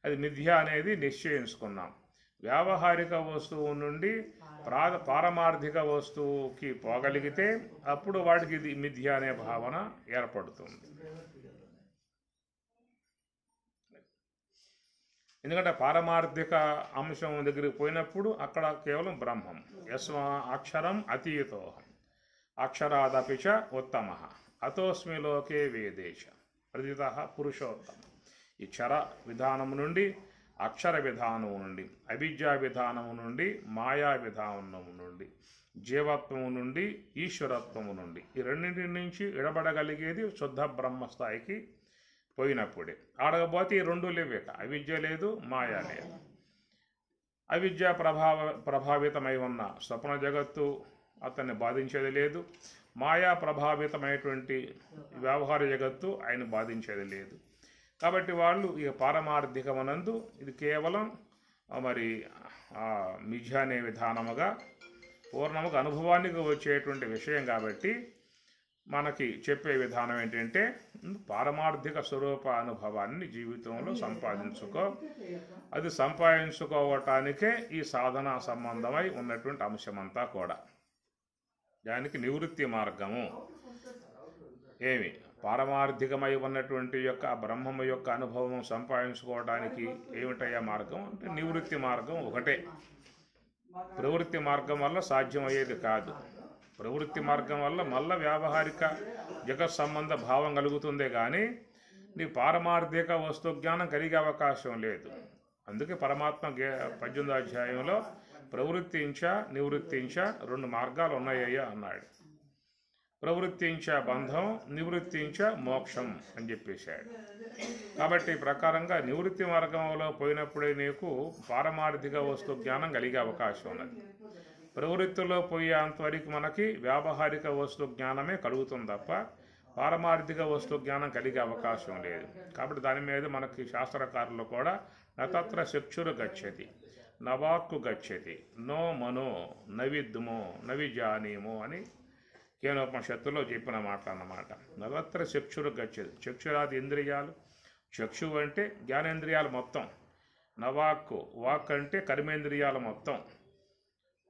అది మిథ్య అనేది నిశ్చయించుకున్నాం. వ్యావహారిక వస్తువు నుండి పారమార్థిక వస్తువుకి పోగలిగితే అప్పుడు వాడికి ఇది మిథ్య అనే భావన ఏర్పడుతుంది. ఎందుకంటే పారమార్థిక అంశం దగ్గరికి పోయినప్పుడు అక్కడ కేవలం బ్రహ్మం. యస్మా అక్షరం అతీతోహం అక్షరాదపి చ ఉత్తమ అతోస్మి లోకే వేదేశ ప్రతిత పురుషోత్తమ. ఈ క్షర విధానము నుండి అక్షర విధానము నుండి అవిద్యా విధానము నుండి మాయా విధానము నుండి జీవత్వము నుండి ఈశ్వరత్వము నుండి ఈ రెండింటి నుంచి విడబడగలిగేది శుద్ధ బ్రహ్మస్థాయికి పోయినప్పుడే. ఆడకపోతే ఈ రెండు లేవేక, అవిద్య లేదు మాయా లేదు. అవిద్య ప్రభావితమై ఉన్న స్వప్న జగత్తు అతన్ని బాధించేది లేదు. మాయా ప్రభావితమైనటువంటి వ్యవహార జగత్తు ఆయన బాధించేది లేదు. కాబట్టి వాళ్ళు ఇక పారమార్థికమనందు ఇది కేవలం మరి మిథ్య అనే విధానముగా పూర్ణముగా అనుభవానికి వచ్చేటువంటి విషయం. కాబట్టి మనకి చెప్పే విధానం ఏంటంటే పారమార్థిక స్వరూప అనుభవాన్ని జీవితంలో సంపాదించుకో. అది సంపాదించుకోవటానికే ఈ సాధనా సంబంధమై ఉన్నటువంటి అంశమంతా కూడా. దానికి నివృత్తి మార్గము ఏమి పారమార్థికమై ఉన్నటువంటి యొక్క బ్రహ్మము యొక్క అనుభవం సంపాదించుకోవడానికి ఏమిటయ్యా మార్గం అంటే నివృత్తి మార్గం ఒకటే. ప్రవృత్తి మార్గం వల్ల సాధ్యమయ్యేది కాదు. ప్రవృత్తి మార్గం వల్ల మళ్ళా వ్యావహారిక జగత్ సంబంధ భావం కలుగుతుందే కానీ నీ పారమార్థిక వస్తు జ్ఞానం కలిగే అవకాశం లేదు. అందుకే పరమాత్మ 18వ అధ్యాయంలో ప్రవృత్తించ నివృత్తించ రెండు మార్గాలు ఉన్నాయ్యా అన్నాడు. ప్రవృత్తించ బంధం, నివృత్తించ మోక్షం అని చెప్పేశాడు. కాబట్టి ప్రకారంగా నివృత్తి మార్గంలో పోయినప్పుడే నీకు పారమార్థిక వస్తు జ్ఞానం కలిగే అవకాశం ఉన్నది. ప్రవృత్తిలో పోయేంతవరకు మనకి వ్యావహారిక వస్తు జ్ఞానమే కలుగుతుంది తప్ప పారమార్థిక వస్తు జ్ఞానం కలిగే అవకాశం లేదు. కాబట్టి దాని మీద మనకి శాస్త్రకారులు కూడా నతత్ర చక్షురు గచ్చతి నవాక్కు గచ్చతి నో మనో నవిద్మో నవిజానీమో అని కేనోపనిషత్తులో చెప్పిన మాట అన్నమాట. నతత్ర చక్షురు గచ్చతి, చక్షురాది ఇంద్రియాలు, చక్షు అంటే జ్ఞానేంద్రియాలు మొత్తం, నవాక్కు వాక్ అంటే కర్మేంద్రియాలు మొత్తం,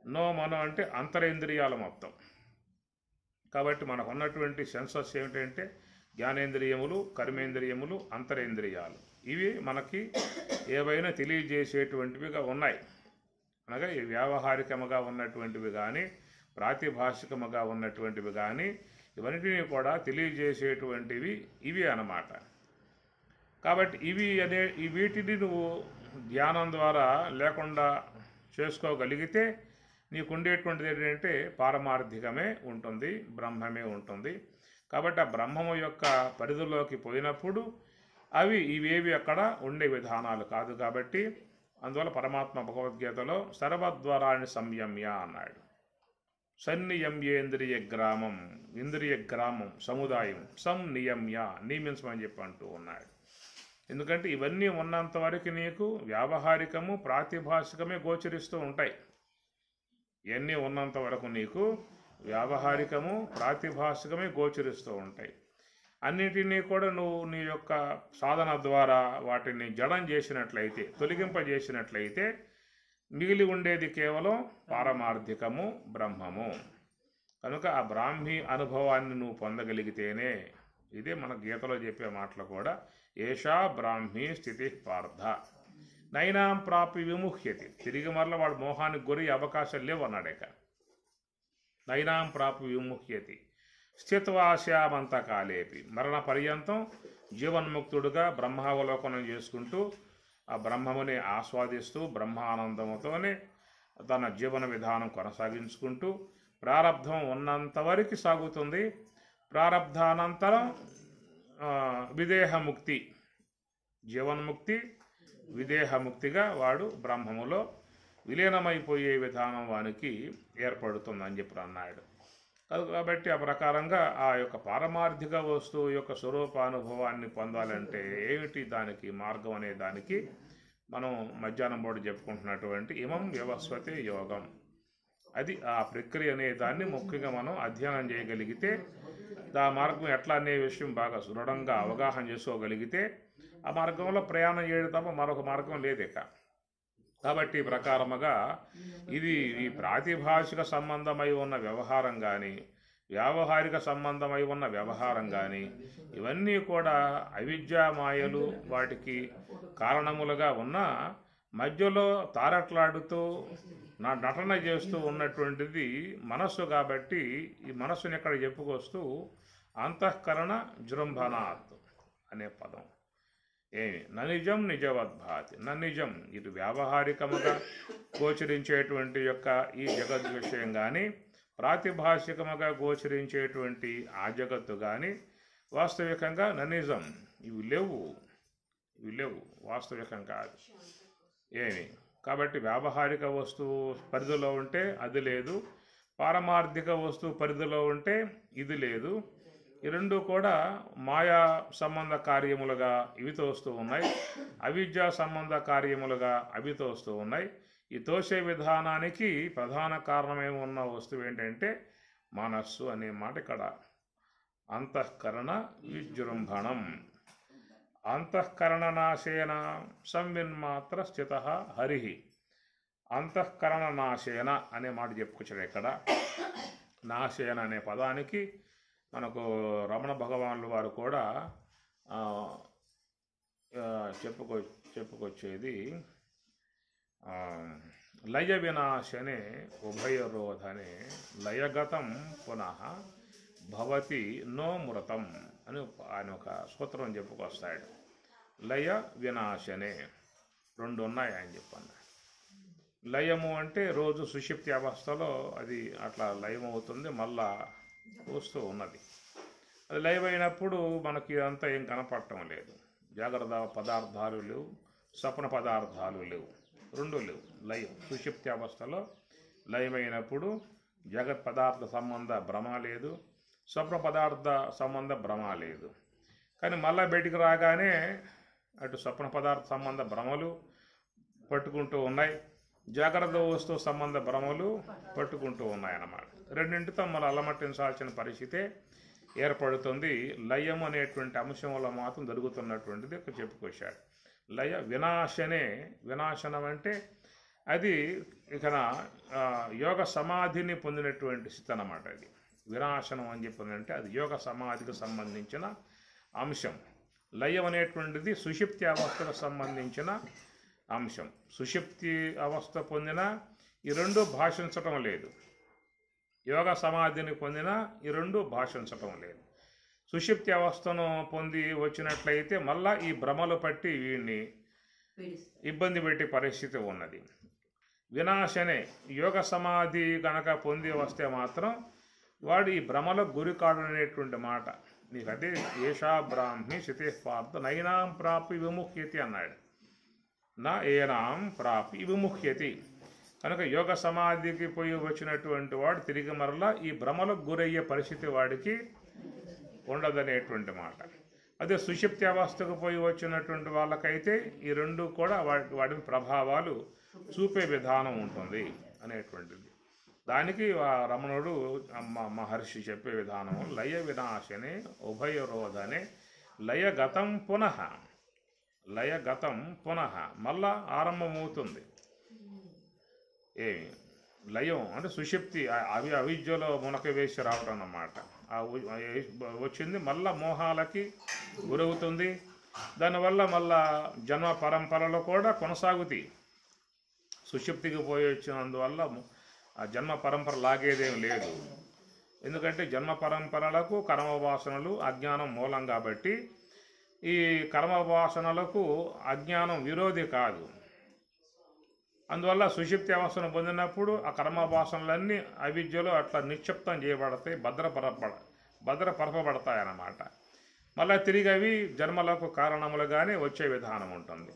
నో మనో అంటే అంతరేంద్రియాలు మొత్తం. కాబట్టి మనకు ఉన్నటువంటి సెన్సస్ ఏమిటంటే జ్ఞానేంద్రియములు, కర్మేంద్రియములు, అంతరేంద్రియాలు. ఇవి మనకి ఏవైనా తెలియజేసేటువంటివిగా ఉన్నాయి. అనగా ఈ వ్యావహారికముగా ఉన్నటువంటివి కానీ ప్రాతిభాషికముగా ఉన్నటువంటివి కానీ ఇవన్నిటినీ కూడా తెలియజేసేటువంటివి ఇవి అన్నమాట. కాబట్టి వీటిని నువ్వు ధ్యానం ద్వారా లేకుండా చేసుకోగలిగితే నీకు ఉండేటువంటిది ఏంటంటే పారమార్థికమే ఉంటుంది, బ్రహ్మమే ఉంటుంది. కాబట్టి ఆ బ్రహ్మము యొక్క పరిధిలోకి పోయినప్పుడు ఇవేవి అక్కడ ఉండే విధానాలు కాదు. కాబట్టి అందువల్ల పరమాత్మ భగవద్గీతలో సర్వద్వారాన్ని సంయమ్య అన్నాడు. సన్నియమ్యేంద్రియ గ్రామం, ఇంద్రియ గ్రామం సముదాయం సంనియమ్య నియమించమని చెప్పి అంటూ ఉన్నాడు. ఎందుకంటే ఇవన్నీ ఉన్నంత వరకు నీకు వ్యావహారికము ప్రాతిభాషికమే గోచరిస్తూ ఉంటాయి. ఇవన్నీ ఉన్నంత వరకు నీకు వ్యావహారికము ప్రాతిభాషికమే గోచరిస్తూ ఉంటాయి. అన్నిటినీ కూడా నువ్వు నీ యొక్క సాధన ద్వారా వాటిని జడం చేసినట్లయితే, తొలగింపజేసినట్లయితే మిగిలి ఉండేది కేవలం పారమార్థికము, బ్రహ్మము. కనుక ఆ బ్రాహ్మీ అనుభవాన్ని నువ్వు పొందగలిగితేనే, ఇదే మన గీతలో చెప్పే మాటలు కూడా, ఏషా బ్రాహ్మీ స్థితి పార్థ నైనాం ప్రాపి విముహ్యతి. తిరిగి మరల వాడు మోహానికి గురి అవకాశం లేవు అన్నాడేక. నైనాం ప్రాపి విముహ్యతి స్థిత్వాశ్యామంతకాలేపి. మరణ పర్యంతం జీవన్ముక్తుడుగా బ్రహ్మావలోకనం చేసుకుంటూ ఆ బ్రహ్మముని ఆస్వాదిస్తూ బ్రహ్మానందముతోనే తన జీవన విధానం కొనసాగించుకుంటూ ప్రారబ్ధం ఉన్నంత వరకు సాగుతుంది. ప్రారబ్ధానంతరం విదేహముక్తి, జీవన్ముక్తి, విదేహముక్తిగా వాడు బ్రహ్మములో విలీనమైపోయే విధానం వానికి ఏర్పడుతుందని చెప్పి అన్నాడు. కాబట్టి ఆ ప్రకారంగా ఆ యొక్క పారమార్థిక వస్తువు యొక్క స్వరూపానుభవాన్ని పొందాలంటే ఏమిటి దానికి మార్గం అనే దానికి మనం మధ్యాహ్నం పాటు చెప్పుకుంటున్నటువంటి ఇమం వ్యవస్వతే యోగం, అది ఆ ప్రక్రియ అనే దాన్ని ముఖ్యంగా మనం అధ్యయనం చేయగలిగితే, ఆ మార్గం ఎట్లా అనే విషయం బాగా దృఢంగా అవగాహన చేసుకోగలిగితే ఆ మార్గంలో ప్రయాణం చేయడం తప్ప మరొక మార్గం లేదిక. కాబట్టి ఈ ప్రకారముగా ఇది ఈ ప్రాతిభాషిక సంబంధమై ఉన్న వ్యవహారం కానీ, వ్యావహారిక సంబంధమై ఉన్న వ్యవహారం కానీ, ఇవన్నీ కూడా అవిద్యామాయలు వాటికి కారణములుగా ఉన్న మధ్యలో తారట్లాడుతూ నటన చేస్తూ ఉన్నటువంటిది మనస్సు. కాబట్టి ఈ మనస్సుని ఇక్కడ చెప్పుకొస్తూ అంతఃకరణ జృంభనాత్ అనే పదం ఏమి ననిజం నిజవద్భాతి, ననిజం ఇటు వ్యావహారికముగా గోచరించేటువంటి యొక్క ఈ జగత్ విషయం కానీ, ప్రాతిభాషికముగా గోచరించేటువంటి ఆ జగత్తు కానీ వాస్తవికంగా ననిజం, ఇవి లేవు వాస్తవికం కాదు ఏమి. కాబట్టి వ్యావహారిక వస్తువు పరిధిలో ఉంటే అది లేదు, పారమార్థిక వస్తువు పరిధిలో ఉంటే ఇది లేదు. ఈ రెండు కూడా మాయా సంబంధ కార్యములుగా ఇవి తోస్తూ ఉన్నాయి, అవిద్యా సంబంధ కార్యములుగా అవి తోస్తూ ఉన్నాయి. ఈ తోసే విధానానికి ప్రధాన కారణమేమి ఉన్న వస్తువు ఏంటంటే మనస్సు అనే మాట ఇక్కడ. అంతఃకరణ విజృంభణం, అంతఃకరణ నాశేన సంవిన్మాత్ర స్థిత హరి. అంతఃకరణ నాశేన అనే మాట చెప్పుకొచ్చాడు ఇక్కడ. నాశేన అనే పదానికి మనకు రమణ భగవానుల వారు కూడా చెప్పుకొచ్చేది లయ వినాశనే ఉభయరోధనే లయగతం పునః భవతి నో మృతం అని ఆయన ఒక సూత్రం చెప్పుకొస్తాడు. లయ వినాశనే రెండు ఉన్నాయి ఆయన చెప్పండి. లయము అంటే రోజు సుషుప్తి అవస్థలో అది అట్లా లయమవుతుంది, మళ్ళా వస్తూ ఉన్నది. అది లయమైనప్పుడు మనకి అంతా ఏం కనపడటం లేదు. జాగ్రత్త పదార్థాలు లేవు, స్వప్న పదార్థాలు లేవు, రెండు లేవు. లయం సుషుప్తి అవస్థలో లయమైనప్పుడు జగత్ పదార్థ సంబంధ భ్రమ లేదు, స్వప్న పదార్థ సంబంధ భ్రమ లేదు. కానీ మళ్ళా బయటికి రాగానే అటు స్వప్న పదార్థ సంబంధ భ్రమలు పట్టుకుంటూ ఉన్నాయి, జాగ్రత్త వస్తువు సంబంధ భ్రమలు పట్టుకుంటూ ఉన్నాయన్నమాట. రెండింటితో మనం అలమట్టించాల్సిన పరిస్థితే ఏర్పడుతుంది. లయం అనేటువంటి అంశంలో మాత్రం జరుగుతున్నటువంటిది ఒక చెప్పుకొచ్చాడు. లయ వినాశనే, వినాశనం అంటే అది ఇక యోగ సమాధిని పొందినటువంటి స్థితి అన్నమాట. అది వినాశనం అని చెప్పిందంటే అది యోగ సమాధికి సంబంధించిన అంశం. లయం అనేటువంటిది సుషుప్తి అవస్థకు సంబంధించిన అంశం. సుషుప్తి అవస్థ పొందిన ఈ రెండు భాషించటం లేదు, యోగ సమాధిని పొందిన ఈ రెండు భాషించటం లేదు. సుషుప్తి అవస్థను పొంది వచ్చినట్లయితే మళ్ళా ఈ భ్రమలు పట్టి వీడిని ఇబ్బంది పెట్టే పరిస్థితి ఉన్నది. వినాశనే యోగ సమాధి కనుక పొంది వస్తే మాత్రం వాడు ఈ భ్రమలకు గురి కాడనేటువంటి మాట. నీకు అదే ఏషా బ్రాహ్మి శితే పార్థ నైనాం ప్రాపి విముఖ్యతి అన్నాడు. నా ఏనాం ప్రాపి విముఖ్యతి. కనుక యోగ సమాధికి పోయి వచ్చినటువంటి వాడు తిరిగి మరలా ఈ భ్రమలకు గురయ్యే పరిస్థితి వాడికి ఉండదనేటువంటి మాట. అదే సుషుప్తి అవస్థకు పోయి వచ్చినటువంటి వాళ్ళకైతే ఈ రెండు కూడా వాటి ప్రభావాలు చూపే విధానం ఉంటుంది అనేటువంటిది. దానికి రమణుడు మహర్షి చెప్పే విధానం లయ వినాశనే ఉభయరోధనే లయగతం పునః, లయగతం పునః మళ్ళా ఆరంభమవుతుంది. ఏమి లయం అంటే సుషుప్తి అవిద్యలో మునక వేసి రావటం అన్నమాట. వచ్చింది మళ్ళా మోహాలకి గురవుతుంది. దానివల్ల మళ్ళా జన్మ పరంపరలో కూడా కొనసాగుతాయి. సుషుప్తికి పోయి వచ్చినందువల్ల ఆ జన్మ పరంపర లాగేదేం లేదు. ఎందుకంటే జన్మ పరంపరలకు కర్మవాసనలు అజ్ఞానం మూలం కాబట్టి ఈ కర్మవాసనలకు అజ్ఞానం విరోధి కాదు. అందువల్ల సుషుప్తి అవస్థను పొందినప్పుడు ఆ కర్మవాసనలన్నీ అవిద్యలో అట్లా నిక్షిప్తం చేయబడతాయి, భద్రపరపబడతాయి అన్నమాట. మళ్ళీ తిరిగి అవి జన్మలకు కారణములుగానే వచ్చే విధానం ఉంటుంది.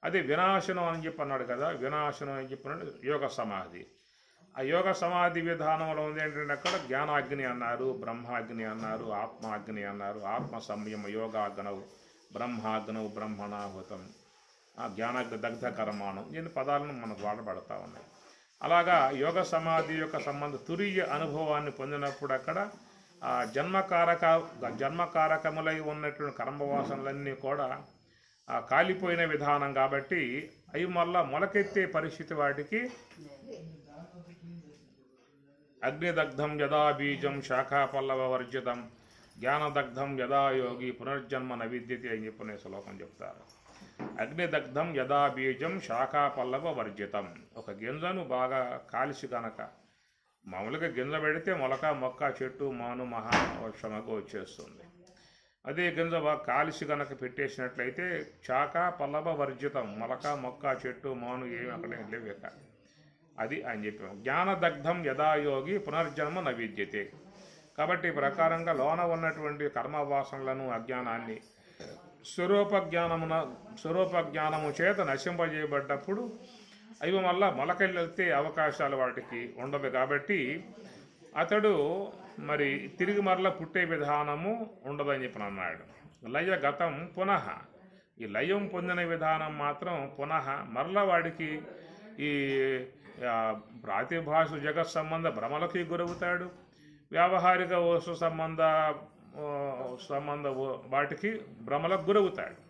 అది వినాశనం అని చెప్పి అన్నాడు కదా. వినాశనం అని చెప్పినాడు యోగ సమాధి. ఆ యోగ సమాధి విధానంలో ఉంది ఏంటంటే అక్కడ జ్ఞానాగ్ని అన్నారు, బ్రహ్మాగ్ని అన్నారు, ఆత్మాగ్ని అన్నారు, ఆత్మ సంయమ యోగాగ్నవు, బ్రహ్మాగ్నవు, బ్రహ్మణాహుతం, జ్ఞానాగ్ని దగ్ధ కర్మాణం, ఇన్ని పదాలను మనకు వాడబడతా ఉన్నాయి. అలాగా యోగ సమాధి యొక్క సంబంధ తురియ అనుభవాన్ని పొందినప్పుడు అక్కడ ఆ జన్మకారకములై ఉన్నటువంటి కర్మవాసనలన్నీ కూడా కాలిపోయిన విధానం కాబట్టి అవి మళ్ళా మొలకెత్తే పరిస్థితి వాటికి అగ్నిదగ్ధం యదా బీజం శాఖాపల్లవ వర్జితం జ్ఞానదగ్ధం యదా యోగి పునర్జన్మ నవిద్యతి అని చెప్పిన శ్లోకం చెప్తారు. అగ్నిదగ్ధం యదా బీజం శాఖాపల్లవ వర్జితం. ఒక గింజను బాగా కాల్చి కనుక మామూలుగా గింజ పెడితే మొలక, మొక్క, చెట్టు, మాను, మహావర్షమకు వచ్చేస్తుంది. అదే గింజ బాగా కాల్చి కనుక పెట్టేసినట్లయితే శాఖ పల్లవ వర్జితం, మొలక, మొక్క, చెట్టు, మాను ఏమి అక్కడే లేవు. అది అని చెప్పాం. జ్ఞానదగ్ధం యథాయోగి పునర్జన్మ నవిద్యతే. కాబట్టి ఈ ప్రకారంగా లోన ఉన్నటువంటి కర్మవాసనలను, అజ్ఞానాన్ని స్వరూప జ్ఞానము చేత నశింపజేయబడ్డప్పుడు అవి మళ్ళా మొలకెళ్ళెత్తే అవకాశాలు వాటికి ఉండదు. కాబట్టి అతడు మరి తిరిగి మరల పుట్టే విధానము ఉండదని చెప్పి అన్నాడు. లయగతం పునః, ఈ లయం పొందిన విధానం మాత్రం పునః మరల వాడికి ఈ ప్రాతిభాష జగత్ సంబంధ భ్రమలకి గురవుతాడు, వ్యావహారిక వస్తు సంబంధ వాటికి భ్రమలకు గురవుతాడు.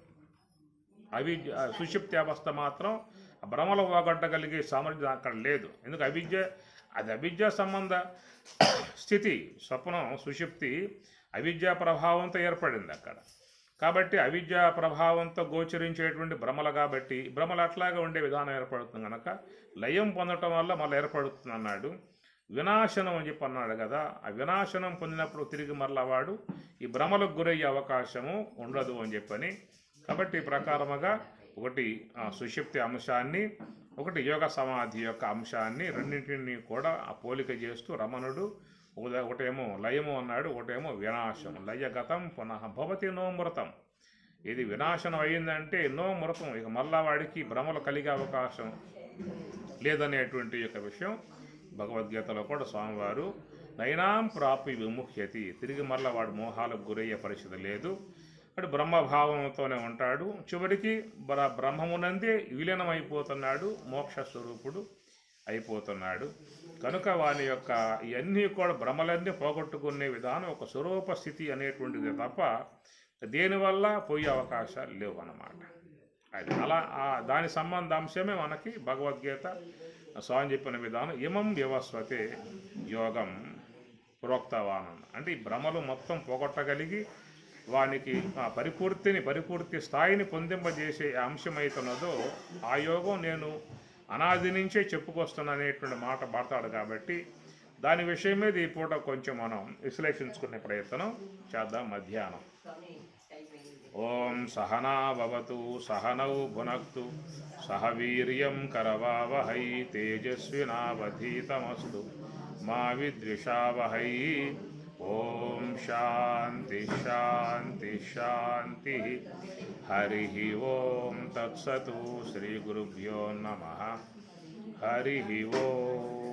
అవి సుషుప్తి అవస్థ మాత్రం భ్రమలు పోగొట్టగలిగే సామర్థ్యం అక్కడ లేదు. ఎందుకు అవిద్య సంబంధ స్థితి. స్వప్నం సుషుప్తి అవిద్యా ప్రభావంతో ఏర్పడింది అక్కడ. కాబట్టి అవిద్యా ప్రభావంతో గోచరించేటువంటి భ్రమలు కాబట్టి భ్రమలు అట్లాగా ఉండే విధానం ఏర్పడుతుంది కనుక లయం పొందటం వల్ల మళ్ళీ ఏర్పడుతుంది అన్నాడు. వినాశనం అని చెప్పి అన్నాడు కదా. ఆ వినాశనం పొందినప్పుడు తిరిగి మరలా వాడు ఈ భ్రమలకు గురయ్యే అవకాశము ఉండదు అని చెప్పని. కాబట్టి ఈ ప్రకారముగా ఒకటి సుషుప్తి అంశాన్ని, ఒకటి యోగ సమాధి యొక్క అంశాన్ని రెండింటిని కూడా ఆ పోలిక చేస్తూ రమణుడు ఒకటేమో లయము అన్నాడు, ఒకటేమో వినాశం. లయగతం పునః భవతి నో మృతం. ఇది వినాశనం అయిందంటే నో మృతం, ఇక మళ్ళా వాడికి భ్రమలు కలిగే అవకాశం లేదనేటువంటి యొక్క విషయం భగవద్గీతలో కూడా స్వామివారు నైనాం ప్రాపి విముఖ్యతి, తిరిగి మళ్ళా వాడు మోహాలకు గురయ్యే పరిస్థితి లేదు. అటు బ్రహ్మభావంతోనే ఉంటాడు, చివరికి బ్రహ్మమునందే విలీనం అయిపోతున్నాడు, మోక్ష స్వరూపుడు అయిపోతున్నాడు. కనుక వాని యొక్క ఇవన్నీ కూడా భ్రమలన్నీ పోగొట్టుకునే విధానం ఒక స్వరూప స్థితి అనేటువంటిది తప్ప దేనివల్ల పోయే అవకాశాలు లేవు అన్నమాట. అది అలా దాని సంబంధ అంశమే మనకి భగవద్గీత స్వామి చెప్పిన విధానం. ఇమం వ్యవస్వతే యోగం ప్రోక్తవానం. అంటే ఈ భ్రమలు మొత్తం పోగొట్టగలిగి వానికి పరిపూర్తి స్థాయిని పొందింపజేసే అంశమైతున్నదో ఆ యోగం నేను అనాది నుంచే చెప్పుకొస్తున్నా అనేటువంటి మాట పడతాడు. కాబట్టి దాని విషయం మీద ఈ పూట కొంచెం మనం విశ్లేషించుకునే ప్రయత్నం చేద్దాం. మధ్యాహ్నం ఓం సహనా భవతు సహనౌ భునక్తు సహ వీర్యం కరవావహై తేజస్వినావధీతమస్తు మా విద్విషావహై. ఓం శాంతి శాంతి శాంతి. హరి ఓం తత్సతు. శ్రీ గురుభ్యో నమః. హరి ఓం.